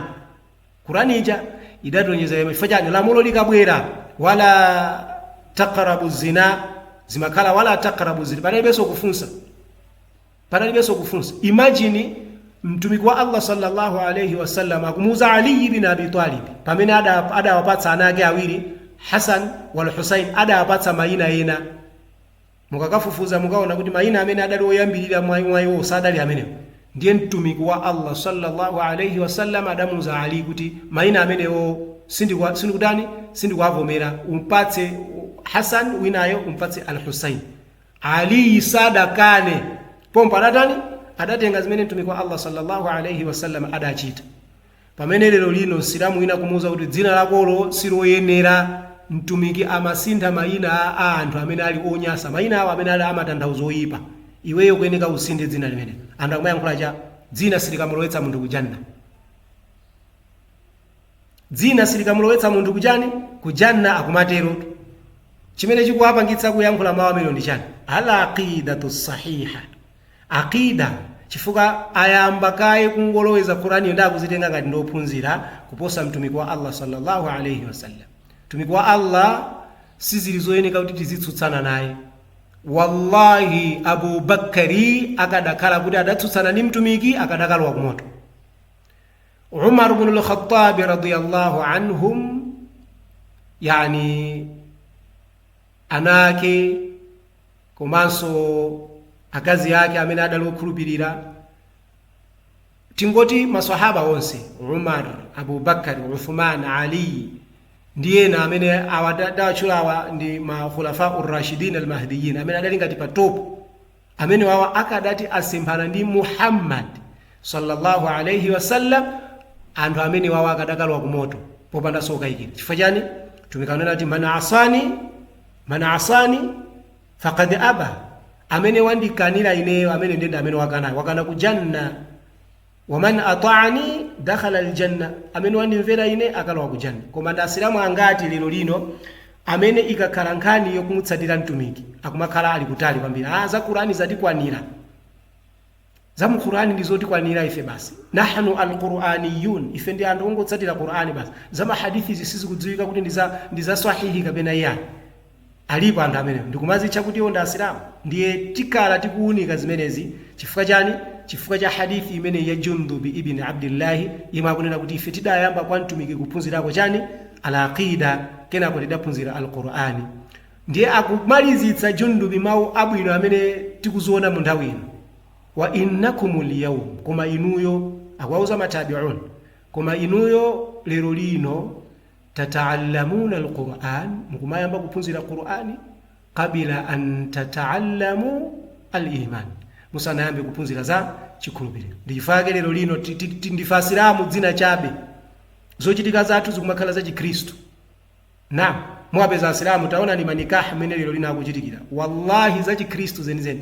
Qur'ani ija idatuonjezera imani fajani lamulo likabwera wala taqrabu zina zimakhala wala taqrabu zina panalibenso kufunsa imagine mtumiki wa Allah sallallahu alayhi wasallam akumuza Ali ibn Abi Talib pamene adawapatsa ana ake awiri Hasan wal Husain adawapatsa mayina ena mukakafufuza mukaona kuti mayina amene adali oyambirira mwayiwo sadali amene ndiye mtumiki wa Allah sallallahu alayhi wasallam adamuza Ali kuti mayina amenewo sindikuwavomera umpatse Hasan winayo umpatse al Husain Ali sadakane pompa adatani adatenga zimene mtumiki wa Allah sallallahu alayhi wasallam adachita pamene lero lino Islamu wina kumuza kuti dzina lakolo siloyenera mtumiki amasintha mayina a anthu amene ali onyasa mayina awo amene ali amatanthauzo oyipa iweyo kuyeneka usinde dzina limene anthu akumayankhula cha dzina silikamulowetsa munthu kujanna dzina silikamulowetsa munthu kujanna akumatero chimene chikuwapangitsa kuyankhula mawu amene ndi chani ala aqidatu sahiha aqida chifukwa ayamba kaye kungoloweza Qur'ani ndakuzitenga ngati ndophunzira kuposa mtumiki wa Allah sallallahu alayhi wasallam mtumiki wa Allah sizilizoyeneka kuti tizitsutsana naye wallahi Abu Bakari akadakhala kuti adatsutsana ndi mtumiki akadakalwa kumoto Umar ibn al-Khattab radiyallahu anhum yani anake komanso akazi yake amene adali okhulupirira tingoti maswahaba onse Umar, Abu Bakar, Uthman, Ali ndiye na amene awadachulawa ndi makhulafa ur-rashidin al-mahdiyyin amene adali ngati pa top amene wawa akadati asemphana ndi Muhammad sallallahu alayhi wasallam anthu amene wawa akadakalwa kumoto popanda soka iki chifukwa chani tumikanena kuti man asani faqad aba amene wandikanira ineyo amene ndende amene wakana kujanna waman ata'ani dakhala aljanna amene wandimvera ine akalowa kujanna koma ndi asilamu angati lero lino amene ikakhala nkhani yokumutsatira mtumiki akumakhala ali kutali kwambiri za Qur'ani zatikwanira za mu Qur'ani ndizotikwanira ife basi nahnu alquraniyun ife ndi anthu ongotsatira Qur'ani basi za mahadithi zisizikudziwika kuti ndiza sahihi kapena yani alipo anthu amene ndikumazitcha kuti iwo ndi asilamu ndiye tikala tikuunika zimenezi chifukwa chani chifukwa cha hadithi imene ya Jundub ibn Abdullah yema kunena kuti ife tidayamba kwa mtumiki kuphunzirako chani al-aqida kenako tidaphunzira al-Qur'ani ndiye akumalizitsa Jundubi mawu abwino amene tikuziona mu nthawi ino. Wa innakumul yawm, koma inuyo akuwauza matabi'un, koma inuyo lero lino tata'allamuna alquran, mukumayamba kuphunzira Qur'ani qabila an tata'allamu al-iman, musanayambe kuphunzira za chikhulupiriro. Ndifake lero lino ndifasiramu dzina chabe, zochitika zathu zikumakhala za Chikristu. Naam, mwapeza asilamu taona ni manikaha mene lero lino akuchitikira. Wallahi za Chikristu zenizeni.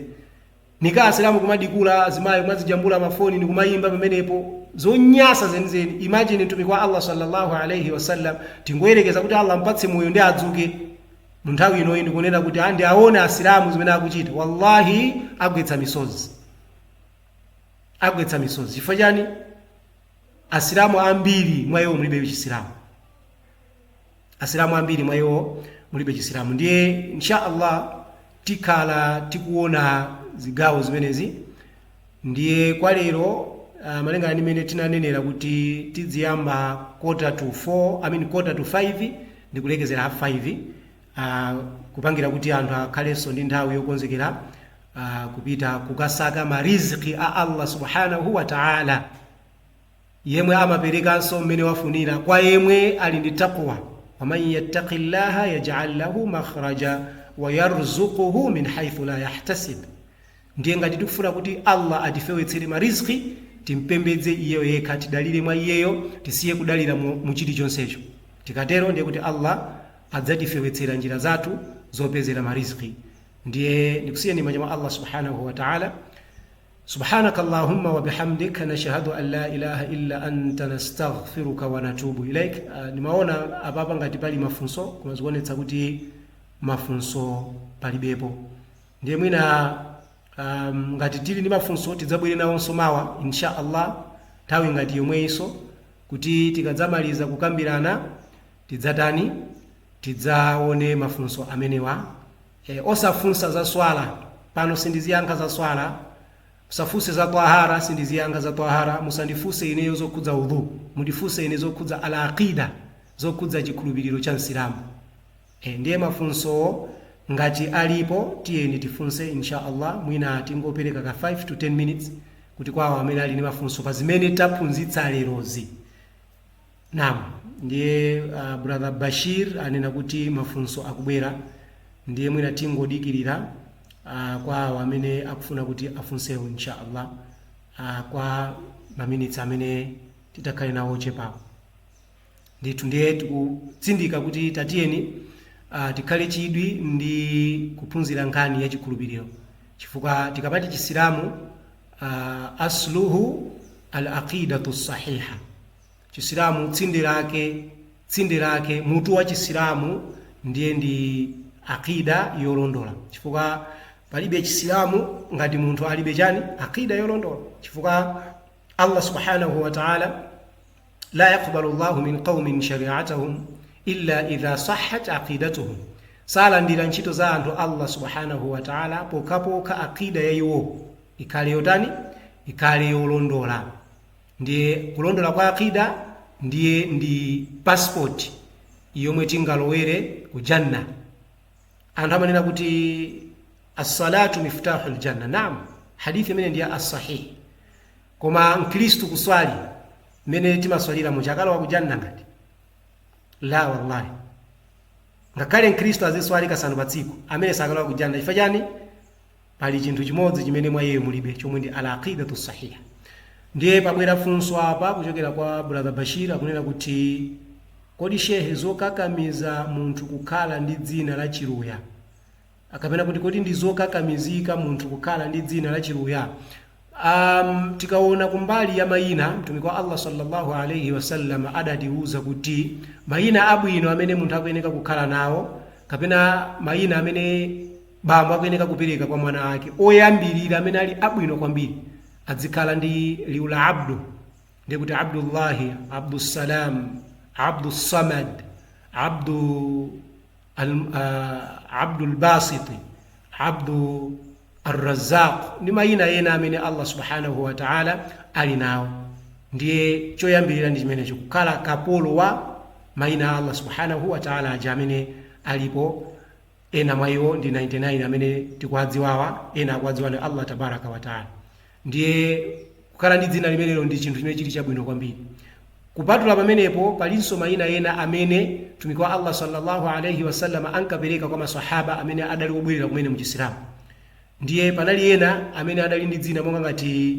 Nika asilamu kumadikula azimayo mwazijambula mafoni ni kumayimba pamenepo zonyasa zenizeni. Imagine mtumiki wa Allah sallallahu alayhi wasallam tingoyerekeza kuti Allah mpatse moyo ndi adzuke mu nthawi ino indi kunena kuti andi aone asilamu zimene akuchita. Wallahi agwetsa misozi. Agwetsa misozi. Chifukwa chani? Asilamu ambiri mwayo mulibe chisilamu. Asilamu ambiri mwayo mulibe chisilamu. Ndiye insha Allah tikala tikuona zigawo zimenezi. Ndiye kwa lero malenga ni mene tinanenera kuti tiziyamba quarter to 5 ndikulekezera half 5 kupangira kuti anthu akhalenso ndi nthawi yokonzekera kupita kukasaka mariziki a Allah subhanahu wa ta'ala, yemwe amaperekanso mmene wafunira kwa yemwe ali ndi taqwa. Waman yattaqillaha yaj'al lahu makhraja wa yarzuquhu min haythu la yahtasib. Ndiye ngati tikufuna kuti Allah atifewetsere mariziki, timpembedze iyeyo yekha, tidalire mwa iyeyo, tisiye kudalira mu chilichonsecho. Tikatero ndiye kuti Allah adzatifewetsera njira zathu zopezera mariziki. Ndiye nikusiyeni manja mwa Allah subhanahu wa ta'ala. Subhanaka Allahumma wa bihamdika nashhadu an la ilaha illa anta nastaghfiruka wa natubu ilaik. Nimaona apapa ngati pali mafunso, kumazionetsa kuti mafunso palibepo. Ndiye mwina ngati tili ndi mafunso tidzabwere nawonso mawa insha Allah nthawi ngati yomweyinso, kuti tikadzamaliza kukambirana tidzatani tidzaone mafunso amenewa. Osafunsa za swala pano sindiziyankha za swala, musafunse za tahara sindiziyankha za tahara, musandifuse ineyo zokhudza udhu, mundifuse ine zokhudza al-aqida, zokhudza chikhulupiriro cha Islamu. Ndiye mafunso ngati alipo tiyeni tifunse insha Allah. Mwina tingopereka ka 5 to 10 minutes kuti kwawo amene ali ndi mafunso pa zimene taphunzitsa lerozi. Naam, ndiye brother Bashir anena kuti mafunso akubwera. Ndiye mwina tingodikirira kwa amene akufuna kuti afunsewo insha Allah kwa maminitsi amene titakhale nawo chepapo. Ndiye tikutsindika kuti tatiyeni tikhale chidwi ndi kuphunzira nkhani ya chikhulupiriro, chifukwa tikapati chisilamu asluhu al-aqidatu sahiha. Chisilamu tsinde lake mutu wa chisilamu ndiye ndi aqida yolondola, chifukwa palibe chisilamu ngati munthu alibe chani aqida yolondola. Chifukwa Allah subhanahu wa ta'ala la yaqbalu Allahu min qaumin shari'atahum illa idha sahhat aqidatuhum. Sala ndira ntchito za anthu Allah subhanahu wa ta'ala pokapoka aqida yayiwo ikhale yotani, ikhale yolondola. Ndiye kulondola kwa aqida ndiye ndi passport yomwe tingalowere ku janna. Anthu amanena kuti as-salatu miftahul janna. Naam, hadithi imene ndiye as-sahih. Koma Mkristu kuswali mene timaswalira muchakalo wa janna ngati? La wallahi. Ngakhale Mkristu aziswali kasanu pa tsiku amene sakalowa ku janna. Chifukwa chani? Pali chinthu chimodzi chimene mwa iye mulibe, chomwe ndi al-aqidatu sahiha. Ndiye pabwera funso apa kuchokera kwa brother Bashir akunena kuti kodi shehe zokakamiza munthu kukhala ndi dzina la chiruya, akapena kuti kodi ndi zokakamizika munthu kukhala ndi dzina la chiruya. Tikaona kumbali ya mayina, mtumiki wa Allah sallallahu alayhi wasallam adatiuza kuti mayina abwino amene munthu akuyeneka kukhala nawo, kapena mayina amene bambo akuyeneka kupereka kwa mwana wake, oyambirira amene ali abwino kwambiri adzikhala ndi liu la abdu. Ndiye kuti Abdullahi, Abdussalam, Abdussamad, Abdul Basiti, Abdu Ar-Razzaq, ni mayina ena amene Allah subhanahu wa ta'ala ali nawo. Ndiye choyambirira ndi chimene kukhala kapolo wa mayina Allah subhanahu wa ta'ala aja amene alipo ena mwa iwo ndi 99 amene tikuwadziwawa, ena akuwadziwa ndi Allah tabaraka wa taala. Ndiye kukhala ndi dzina limenelo ndi chinthu chimene chili chabwino kwambiri. Kupatula pamenepo palinso mayina ena amene mtumiki wa Allah sallallahu alaihi wasallam ankapereka kwa maswahaba amene adali obwerera kumene mu Chisilamu. Ndiye panali ena amene adali ndi dzina monga ngati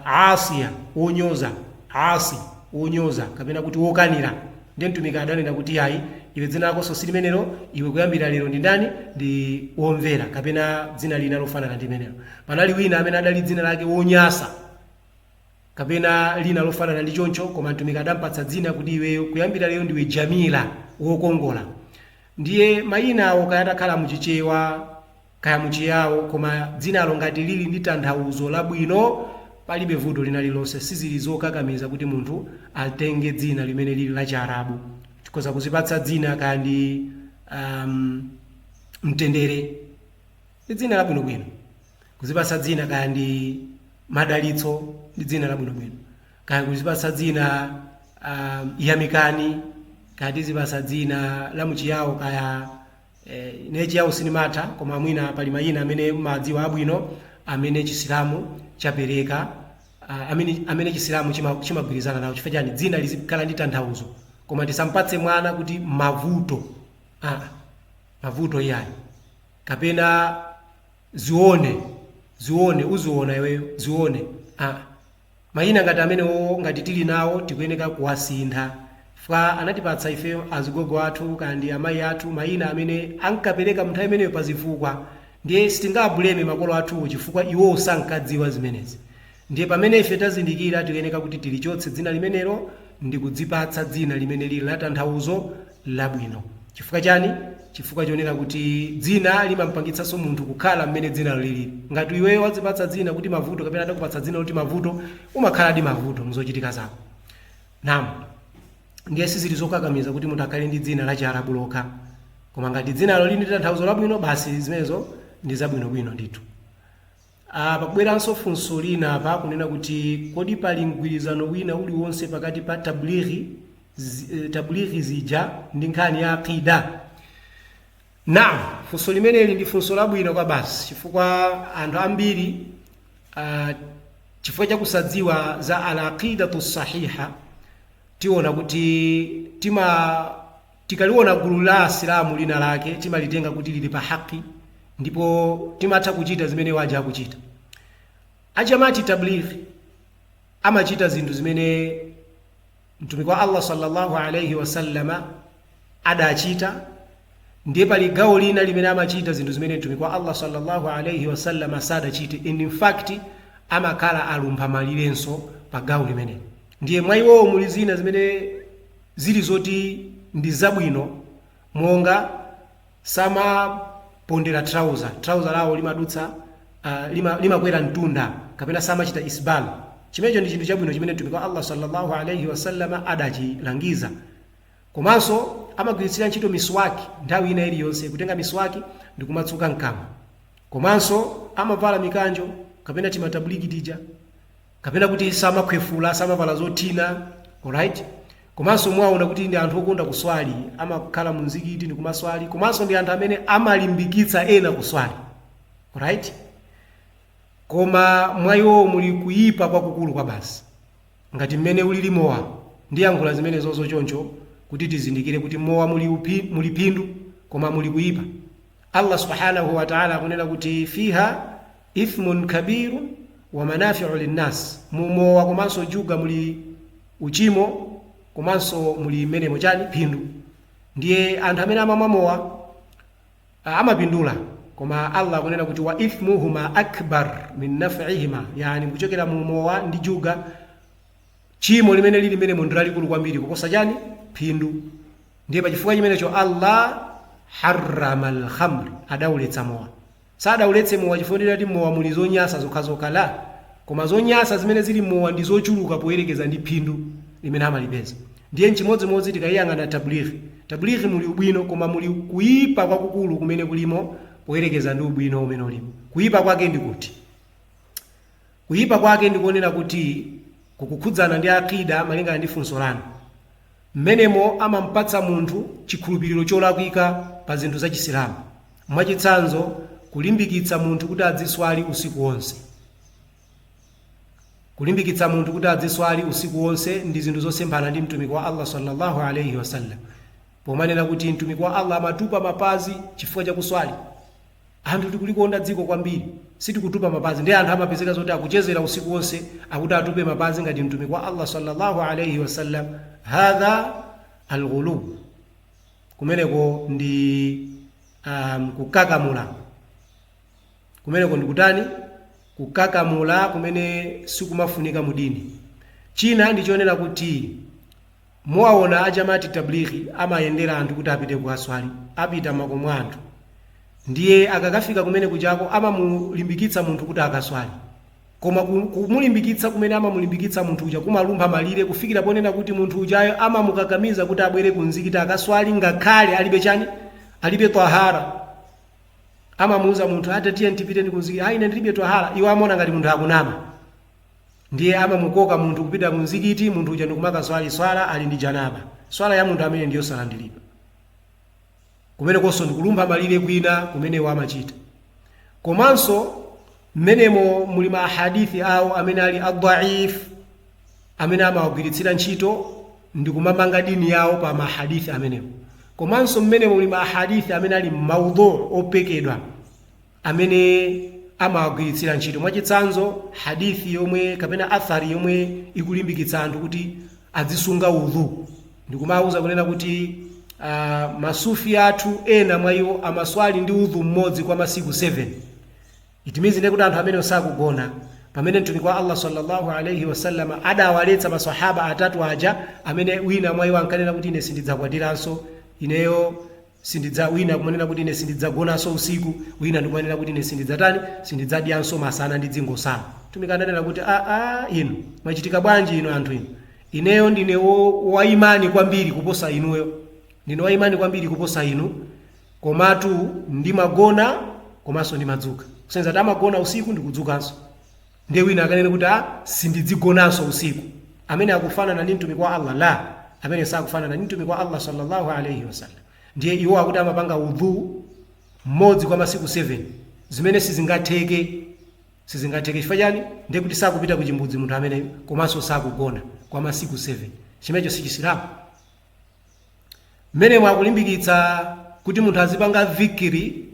Asiya, wonyoza, Asi wonyoza kapena kuti wokanira. Ndiye mtumiki adanena kuti ayi, iwe dzina lako si limenelo, iwe kuyambira lero ndi ndani? Ndi womvera, kapena dzina lina lofanana ndi limenelo. Panali wina amene adali dzina lake wonyasa, kapena lina lofanana ndi choncho, koma mtumiki adampatsa dzina kuti iwe kuyambira lero ndiwe Jamila, wokongola. Ndiye mayina awo kaya atakhala muchichewa kaya muchiyawo, koma dzinalo ngati lili ndi tanthauzo labwino, palibe vuto lina lilonse. Sizili zokakamiza kuti munthu atenge dzina limene lili la Chiarabu. Tikoza kuzipatsa dzina kandi Mtendere, ndi dzina labwinobwino. Kuzipatsa dzina kandi Madalitso, ndi dzina labwinobwino. Kaya kuzipatsa dzina Yamikani, kandi zipatsa dzina la muchiyawo kaya nechiyawo sinimatha, koma mwina pali mayina amene madziwa abwino amene Chisilamu chapereka, amene Chisilamu chimagwirizana nawo. Chifukwa chani? Dzina lizikhala ndi tanthauzo, koma tisampatse mwana kuti Mavuto, Mavuto iyayi, kapena Zione, uziona iweyo Zione. Mayina ngati amenewo ngati tili nawo tikuyeneka kuwasintha. Chifukwa anatipatsa ife azigogo athu kandi amayi athu mayina amene ankapereka nthawi imeneyo pa zifukwa. Ndiye sitingabuleme makolo athu chifukwa iwo sankadziwa zimenezi. Ndiye pamene ife tazindikira tikuyeneka kuti tilichotse dzina limenelo ndi kudzipatsa dzina limene lili la tanthauzo labwino. Chifukwa chani? Chifukwa chioneka kuti dzina limampangitsanso munthu kukhala mmene dzinalo lili. Ngati iweyo wadzipatsa dzina kuti Mavuto, kapena atakupatsa dzina kuti Mavuto, umakhala ndi mavuto mzochitika zako. Naam. Ndiye sizili zokakamiza kuti munthu akhale ndi dzina la Chiarabu lokha, koma ngati dzinalo lili ndi tanthauzo labwino, basi zimenezo ndi zabwinobwino ndithu. Pakubweranso funso lina apa kunena kuti kodi pali mgwirizano wina uliwonse pakati pa tablighi zija ndi nkhani ya aqida? Naam, funso limeneli ndi funso labwino kwa basi, chifukwa anthu ambiri chifukwa chakusadziwa za al-aqidatu sahiha tiona kuti tikaliona gulu la Asilamu lina lake timalitenga kuti lili pa haki, ndipo timatha kuchita zimene waja akuchita. Ajamati tablighi amachita zinthu zimene mtumiki wa Allah sallallahu alaihi wasallama adachita, ndiye pali gawo lina limene amachita zinthu zimene mtumiki wa Allah sallallahu alaihi wasallama sadachite. In fact amakhala alumpha malirenso pa gawo limene. Ndiye mwa iwowo muli zina zimene zili zoti ndi zabwino, monga samapondera trouser lawo limadutsa limakwera mtunda, kapena samachita isbal. Chimenecho ndi chinthu chabwino chimene mtumiki wa Allah sallallahu alaihi wasallama adachilangiza. Komanso amagwiritsira ntchito miswaki nthawi ina iliyonse, kutenga miswaki ndi kumatsuka mkamwa. Komanso amavala mikanjo kapena timatabliki tija, kapena kuti samakhwefula, samavala zothina. Alright. Komanso mwaona kuti ndi anthu okonda kuswali, amakhala mu mzikiti ndi kumaswali. Komanso ndi anthu amene amalimbikitsa ena kuswali. Alright. Koma mwa iwo muli kuyipa kwakukulu kwa basi. Ngati mmene ulili mowa ndi yankhula zimene zozo choncho kuti tizindikire kuti mowa muli phindu, koma muli kuyipa. Allah subhanahu wa ta'ala akunena kuti fiha ithmun kabirun wa manafi'u linnas. Mumowa komanso juga muli uchimo, komanso muli menemo chani phindu. Ndiye anthu amene amamwa mowa amapindula, koma Allah akunena kuti wa ithmuhuma akbar min naf'ihima, yani kuchokera mu mowa ndi juga chimo limene lili menemo ndi lalikulu kwambiri kuposa chani phindu. Ndiye pachifukwa chimenecho Allah harrama al-khamr, adauletsa mowa. Sadauletse mowa chifukwa kuti mowa muli zonyasa zokhazokha la, koma zonyasa zimene zili mowa ndi zochuluka poyerekeza ndi phindu limene amalipeza. Ndiye chimodzimodzi tikayang'ana tablighi muli ubwino, koma muli kuyipa kwakukulu kumene kulimo poyerekeza ndi ubwino umene ulimo. Kuyipa kwake ndi kuti? Kuyipa kwake ndi kuonera kuti kukukhudzana ndi aqida malingana ndi funso lanu. Mmenemo amampatsa munthu chikhulupiriro cholakwika pa zinthu za Chisilamu. Mwachitsanzo kulimbikitsa munthu kuti adziswali usiku wonse. Kulimbikitsa munthu kuti adziswali usiku wonse ndi zinthu zosemphana ndi mtumiki wa Allah sallallahu alayhi wasallam. Pomanena kuti mtumiki wa Allah amatupa mapazi chifukwa cha kuswali. Anthu tikulikonda dziko kwambiri, sitikutupa mapazi. Ndi anthu amapezeka zoti akuchezera usiku wonse akuti atupe mapazi ngati mtumiki wa Allah sallallahu alayhi wasallam. Hadha al-ghulub. Kumeneko ndi kukakamula. Kumeneko ndi kutani? Kukakamula kumene sikumafunika mu dini. China ndichonena kuti muwaona ajamati tablighi amayendera anthu kuti apite kukaswali, apita makomo anthu. Ndiye akakafika kumene kuchako amamulimbikitsa munthu kuti akaswali. Koma kumulimbikitsa kumene amamulimbikitsa munthu uja kumalumpha malire kufikira ponena kuti munthu ujayo amamukakamiza kuti abwere ku mzikiti akaswali ngakhale alibe chani, alibe tahara. Amamuuza munthu atatiye ntipiteni ku mzikiti, ine ndilibe tahara. Iwo amona ngati munthu akunama. Ndiye amamukoka munthu kupita ku mzikiti, munthu uja ndikumakaswali swala ali ndi janaba. Swala ya munthu amene ndiyo salandilipa. Kumene konso ndikulumpha malire kwina kumene wamachita. Komanso mmenemo muli ma hadithi awo amene ali ad-da'if amene amawagwiritsira ntchito ndikumamanga dini yawo pa mahadithi amenewo. Komanso mmenemo muli ma hadithi amene ali maudhu opekedwa amene amawagwiritsira ntchito. Mwachitsanzo hadithi yomwe kapena athari yomwe ikulimbikitsa anthu kuti azisunga udhu. Ndikumauza kunena kuti masufi athu ena mwa iwo amaswali ndi udhu mmodzi kwa masiku 7. Itimizi ndi kuti anthu amene osakugona pamene mtumiki wa Allah sallallahu alayhi wasallam adawaletsa maswahaba atatu aja amene wina mwa iwo ankanena kuti ine sindidzakwatiranso, ineyo wina kumanena kuti ine sindidzagonanso usiku, wina ndikumanena kuti ine sindidzadyanso masana ndi dzingo sana. Mtumiki ananena kuti inu mwachitika bwanji ino anthu inu, ineyo ndine waimani kwambiri kuposa inuyo, ndine waimani kwambiri kuposa inu, komatu ndimagona komanso ndimadzuka. Kusenza kuti amagona usiku ndikudzukanso. Ndiye wina akanena kuti sindidzigonanso usiku. Amene akufanana ndi mtumiki wa Allah la, amene sakufanana ndi mtumiki wa Allah sallallahu alayhi wasallam. Ndiye iwo akuti amapanga udhu mmodzi kwa masiku 7. Zimene sizingatheke chifukwa chani? Ndiye kuti sakupita kuchimbudzi munthu amene komanso sakugona kwa masiku 7. Chimenecho si Chisilamu. Mmene mwakulimbikitsa kuti munthu azipanga dhikri,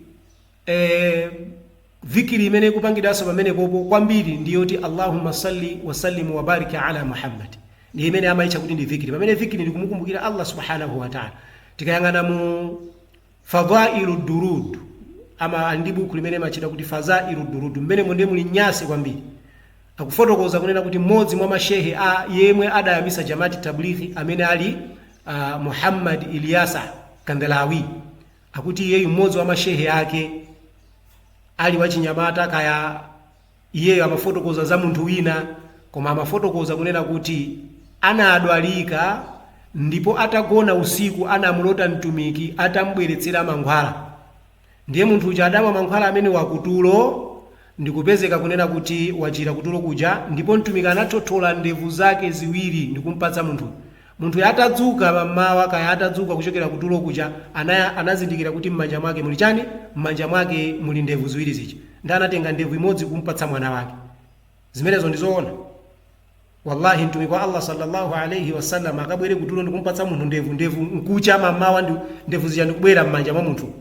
dhikri imene kupangidwaso pamene popo kwambiri ndiyo kuti Allahumma salli wa sallim wa barik ala Muhammad. Ndi imene amaitcha kuti ndi dhikri. Pamene dhikri ndi kumukumbukira Allah subhanahu wa ta'ala. Tikayang'ana mu Fadhailud Durud ama ndi buku limene machita kuti Fadhailud Durud, mmene mwende muli nyasi kwambiri. Akufotokoza kunena kuti mmodzi mwa mashehe yemwe adayambisa Jamati Tablighi amene ali Muhammad Ilyasa Kandelawi, akuti yeye mmodzi wa mashehe yake ali wachinyamata kaya iyeyo amafotokoza za munthu wina, koma amafotokoza kunena kuti anadwalika ndipo atagona usiku anamulota mtumiki atambweretsera mankhwala. Ndiye munthu uja adamwa mankhwala amene wakutulo, ndikupezeka kunena kuti wachira kutulo kuja, ndipo mtumiki anathothola ndevu zake ziwiri ndikumpatsa munthu. Munthu atadzuka mamawa kaya atadzuka kuchokera kutulo kuja anazindikira kuti mmanja mwake muli chani? Mmanja mwake muli ndevu ziwiri zija. Ndi anatenga ndevu imodzi kumpatsa mwana wake. Zimenezo ndizoona. Wallahi mtumiki wa Allah sallallahu alayhi wasallam akabwere kutulo ndikumpatsa munthu ndevu nkucha mamawa ndevu zija ndikubwera mmanja mwa munthu.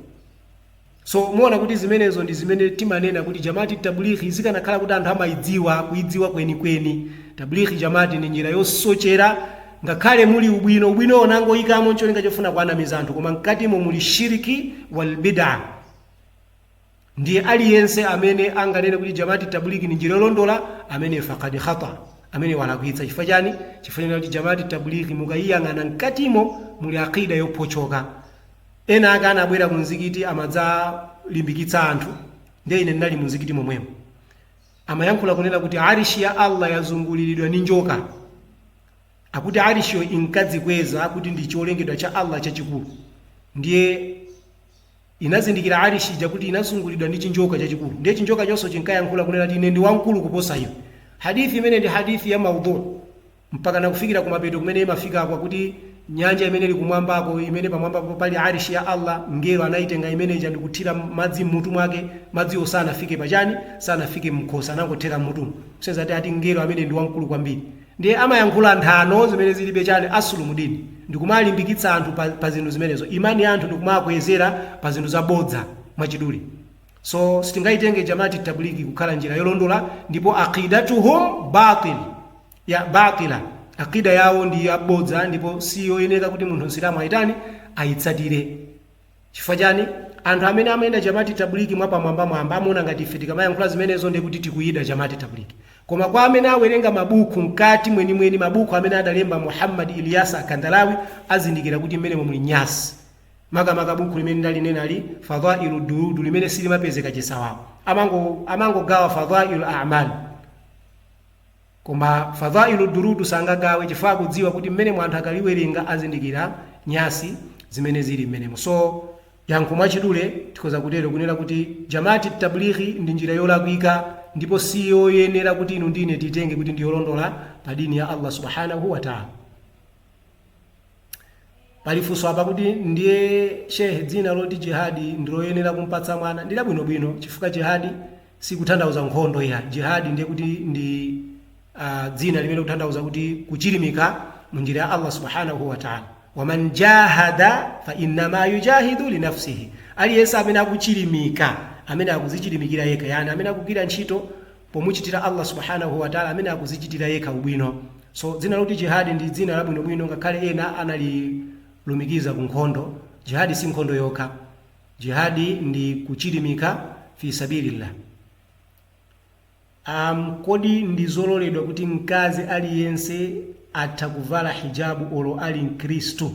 So muona kuti zimenezo ndi zimene timanena kuti Jamati Tablighi zikanakhala kuti anthu amaidziwa kuidziwa kweni. Tablighi Jamati ni njira yosochera, ngakhale muli ubwino onango ikamo ncholinga chofuna kuanamiza anthu, koma mkatimo muli shiriki wal bid'ah. Ndiye aliyense amene anganene kuti Jamati Tablighi ni njira yolondola amene faqad khata, amene walakwitsa. Chifukwa chani? Chifukwa kuti Jamati Tablighi mukayiyang'ana mkatimo muli aqida yopochoka. Ena akana abwera ku mzikiti amadza limbikitsa anthu, ndiye ine ndinali mu mzikiti momwemo, amayankhula kunena kuti arishi ya Allah yazunguliridwa ndi njoka. Akuti arishi yo inkadzikweza akuti ndi cholengedwa cha Allah chachikulu. Ndiye inazindikira arishi jakuti inasungulidwa ndi chinjoka chachikulu. Ndiye chinjoka chonso chinkayankhula kunena kuti ine ndi wankulu kuposa iwe. Hadithi imene ndi hadithi ya maudhu mpaka nakufikira kumapeto kumene imafika kwa kuti nyanja imene ili kumwambako, imene pamwambapo pali arishi ya Allah, ngelo anaitenga imeneja ndikuthira madzi mmutu mwake, madziwo sanafike pachani, sanafike mkhosi, anangothera mmutu. Kuseza ati ngelo amene ndi wamkulu kwambiri. Ndiye amayankhula nthano zimene zilibe chani asulu mudini, ndikumalimbikitsa anthu pa zinthu zimenezo. Imani ya anthu ndikumakwezera pa zinthu zabodza mwachidule. So sitingaitenge Jamaati Tablighi kukhala njira yolondola, ndipo aqidatuhum batila, akida yawo ndi yabodza, ndipo siyoyenera kuti munthu Msilamu aitani ayitsatire. Chifukwa chani? Anthu amene amayenda Jamaati Tablighi mwapamwamba amaona ngati ife tikamayankhula zimenezo ndi kuti tikuyida Jamaati Tablighi. Koma kwa amene awerenga mabuku mkati mwenimweni, mabuku amene adalemba Muhammad Ilyasa Kandalawi, azindikira kuti mmenemo muli nyasi. Makamaka buku limene ndalinena ali Fadhailu Durud, limene silimapezeka chisawawa. Amangogawa Fadhailu A'mal. Koma Fadhailu Durud sangagawe chifukwa kudziwa kuti mmene anthu akaliwerenga azindikira nyasi zimene zili mmenemo. So yankho mwachidule tikoza kutero kunena kuti Jamaati Tablighi ndi njira yolakwika, ndipo siyoyenera kuti inu ndine titenge kuti ndi yolondola pa dini ya Allah subhanahu wa ta'ala. Palifunso apa kuti ndiye shehe dzina loti jihadi ndiloyenera kumpatsa mwana. Ndila bwinobwino chifukwa jihadi sikutanthauza nkhondo ya jihadi, ndiye kuti ndi dzina limene kutanthauza kuti kuchilimika munjira ya Allah subhanahu wa ta'ala. Waman jahada fa innama yujahidu li nafsihi, aliyense amene akuchilimika, amene akuzichilimikira yekha, yani amene akugwira ntchito pomuchitira Allah subhanahu wa ta'ala, amene akuzichitira yekha ubwino. So dzina loti jihadi ndi dzina labwinobwino, ngakhale ena analilumikiza ku nkhondo. Jihadi si nkhondo yokha, jihadi ndi kuchilimika fi sabilillah. Kodi ndi zololedwa kuti mkazi aliyense atha kuvala hijabu olo ali Mkristu?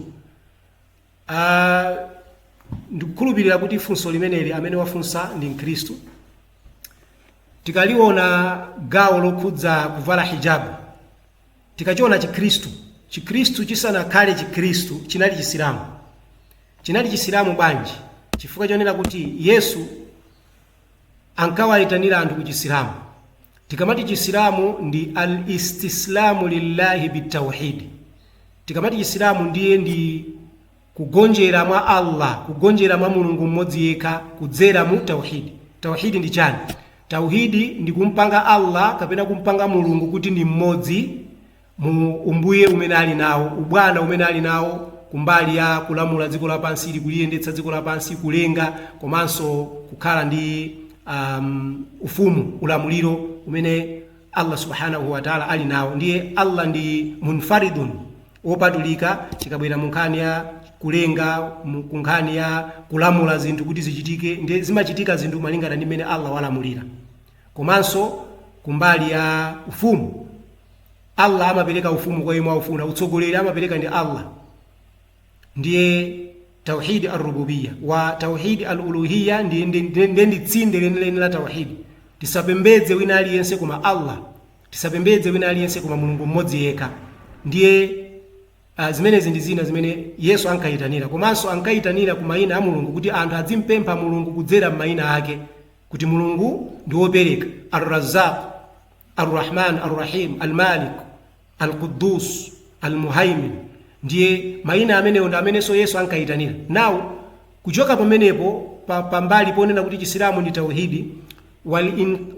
Ndikukhulupirira kuti funso limeneli amene wafunsa ndi Mkristu. Tikaliona gawo lokhudza kuvala hijabu, tikachiona Chikristu chisanakhale Chikristu chinali Chisilamu. Chinali Chisilamu bwanji? Chifukwa chonena kuti Yesu ankawayitanira anthu ku Chisilamu. Tikamati Chisilamu ndi al-istislamu lillahi bitawhid. Tikamati Chisilamu ndiye ndi kugonjera mwa Allah, kugonjera mwa Mulungu mmodzi yekha kudzera mu tauhidi. Tauhidi ndi chani? Tauhidi ndi kumpanga Allah kapena kumpanga Mulungu kuti ndi mmodzi mu umbuye umene ali nawo, ubwana umene ali nawo, kumbali ya kulamula dziko lapansi, kuliyendetsa dziko lapansi, kulenga, komanso kukhala ndi ufumu, ulamuliro umene Allah subhanahu wa ta'ala ali nawo. Ndiye Allah ndi munfaridun, wopatulika, chikabwera munkhani ya kulenga, kunkhani ya kulamula zinthu kuti zichitike, ndiye zimachitika zinthu malingana ndi mmene Allah walamulira. Komanso kumbali ya ufumu, Allah amapereka ufumu kwa yemwe aufuna, utsogoleri amapereka ndi Allah. Ndiye tauhid ar-rububiyya wa tauhid al-uluhiyya ndi tsinde lenileni la tauhid. Tisapembedze wina aliyense koma Allah, tisapembedze wina aliyense koma Mulungu mmodzi yekha. Ndiye zimenezi ndi zina zimene Yesu ankayitanira, komanso ankayitanira ku mayina a Mulungu kuti anthu azimpempha Mulungu kudzera m'mayina ake, kuti Mulungu ndi wopereka, Ar-Razzaq, Ar-Rahman, Ar-Rahim, Al-Malik, Al-Quddus, Al-Muhaimin. Ndiye mayina amenewo ndi amenenso Yesu ankayitanira. Now kuchoka pamenepo pambali ponena kuti Chisilamu ndi tauhidi,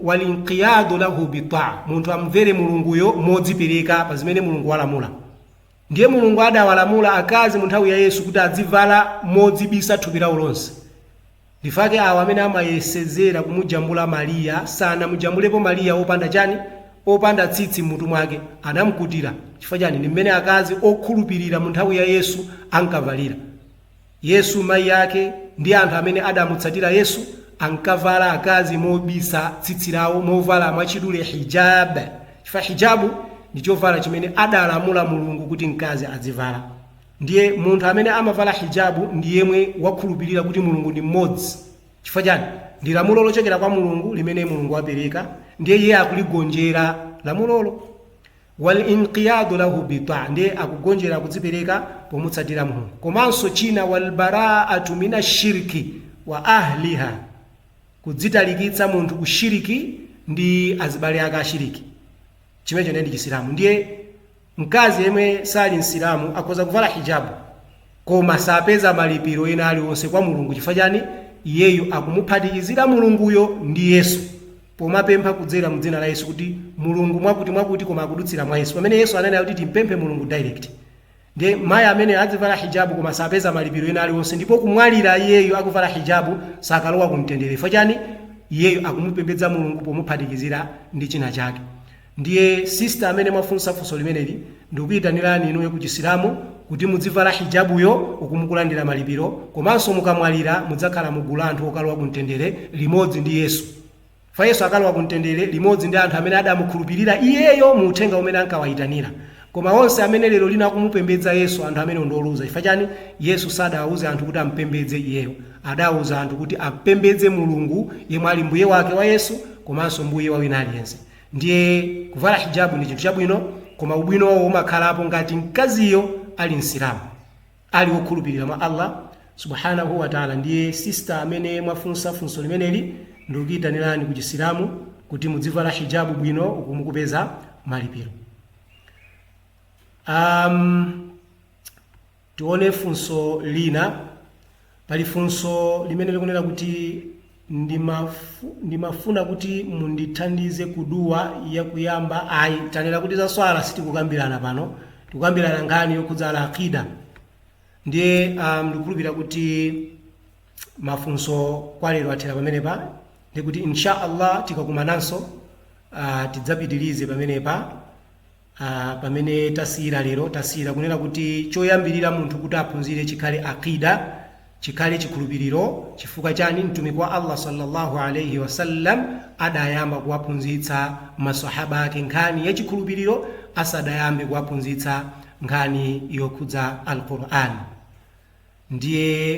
walinqiyadu lahu bitaa, munthu amvere Mulunguyo modzipereka pa zimene Mulungu walamula. Ndiye Mulungu adawalamula akazi mu nthawi ya Yesu kuti adzivala modzibisa thupi lawo lonse. Ndifake awo amene amayesezera kumujambula Mariya, sana mujambulepo Mariya opanda chani, opanda tsitsi mmutu mwake, anamukutira. Chifukwa chani? Ndi mmene akazi okhulupirira mu nthawi ya Yesu ankavalira. Yesu mayi yake ndi anthu amene adamutsatira Yesu ankavala akazi mobisa tsitsi lawo, movala mwachidule hijab. Chifukwa hijabu ndi chovala chimene adalamula Mulungu kuti mkazi azivala. Ndiye munthu amene amavala hijabu ndi yemwe wakhulupirira kuti Mulungu ndi mmodzi. Chifukwa chani? Ndi lamulo lochokera kwa Mulungu limene Mulungu wapereka, ndiye iye akuligonjera lamulolo. Wal inqiyadu lahu bitaa, ndiye akugonjera kudzipereka pomutsatira Mulungu. Komanso china wal bara'atu minashirki wa ahliha, kudzitalikitsa munthu kushiriki ndi azibale ake ashiriki. Chimenecho ndi Chisilamu. Ndiye mkazi yemwe sali nsilamu akhoza kuvala hijabu koma sapeza malipiro ena aliwonse kwa mulungu chifukwa chani iyeyo akumuphatikizira mulunguyo ndi Yesu pomapempha kudzera mdzina la Yesu kuti mulungu mwakuti koma akudutsira mwa Yesu pamene Yesu ananena kuti timpemphe mulungu direct. Ndiye mayi amene azivala hijabu koma sapeza malipiro ena aliwonse ndipo kumwalira iyeyo akuvala hijabu sakalowa kumtendere chifukwa chani iyeyo akumupembedza mulungu pomuphatikizira ndi china chake. Ndiye sister amene mwafunsa funso limeneli ndikuyitanirani inuyo ku Chisilamu kuti mudzivala hijabuyo ukumukulandira malipiro komanso mukamwalira mudzakhala mugulu anthu okalowa kumtendere limodzi ndi Yesu. Fa Yesu akalowa kumtendere limodzi ndi anthu amene adamukhulupirira iyeyo mu uthenga umene ankawayitanira. Koma onse amene lero lino akumupembedza Yesu anthu amene ndoluza chifukwa chani Yesu sadawuze anthu kuti ampembedze iyeyo, adawuza anthu kuti apembedze mulungu yemwe ali mbuye wake wa Yesu komanso mbuye wa wina aliyense. Ndiye kuvala hijabu ndi chinthu chabwino koma ubwinowo umakhalapo ngati mkaziyo ali nsilamu ali wokhulupirira mwa Allah subhanahu wa ta'ala. Ndiye sister amene mwafunsa funso limeneli ndikuyitanirani ku Chisilamu kuti mudzivala hijabu bwino ukumukupeza malipiro. Tione funso lina. Pali funso limene likunena kuti ndimafuna kuti mundithandize kuduwa yakuyamba ayi tanena kuti za swala sitikukambirana pano tikukambirana ngani yokhudza ala aqida. Ndiye ndikukhulupirira kuti mafunso kwa lero athera pamenepa ndi kuti insha Allah tikakumananso tidzapitirize pamenepa pamene tasiyira lero tasiyira kunena kuti choyambirira munthu kuti aphunzire chikhale aqida chikhale chikhulupiriro chifukwa chani mtumiki wa Allah sallallahu alayhi wasallam adayamba kuwaphunzitsa masahaba ake nkhani ya chikhulupiriro asadayambe kuwaphunzitsa nkhani yokhudza al-Qur'an. Ndiye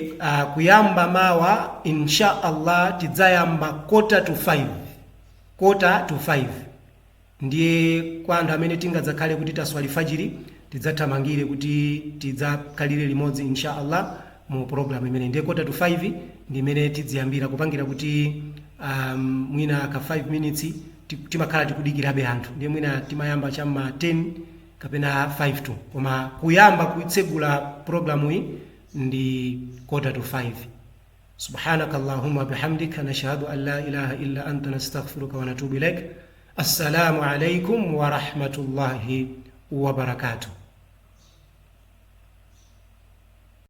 kuyamba mawa insha Allah tidzayamba quarter to 5 ndiye kwa anthu amene tingadzakhale kuti taswali fajiri tidzathamangire kuti tidzakhalire limodzi insha Allah mu program imene. Ndiye quarter to 5 ndi imene tidziyambira kupangira kuti mwina ka 5 minutes timakhala tikudikirabe anthu. Ndiye mwina timayamba chamma 10 kapena 5 to koma kuyamba kuitsegula programu iyi ndi quarter to 5. Subhanaka Allahumma bihamdika nashhadu an la ilaha illa anta nastaghfiruka wa natubu ilaik. Assalamu alaikum wa rahmatullahi wa barakatuh.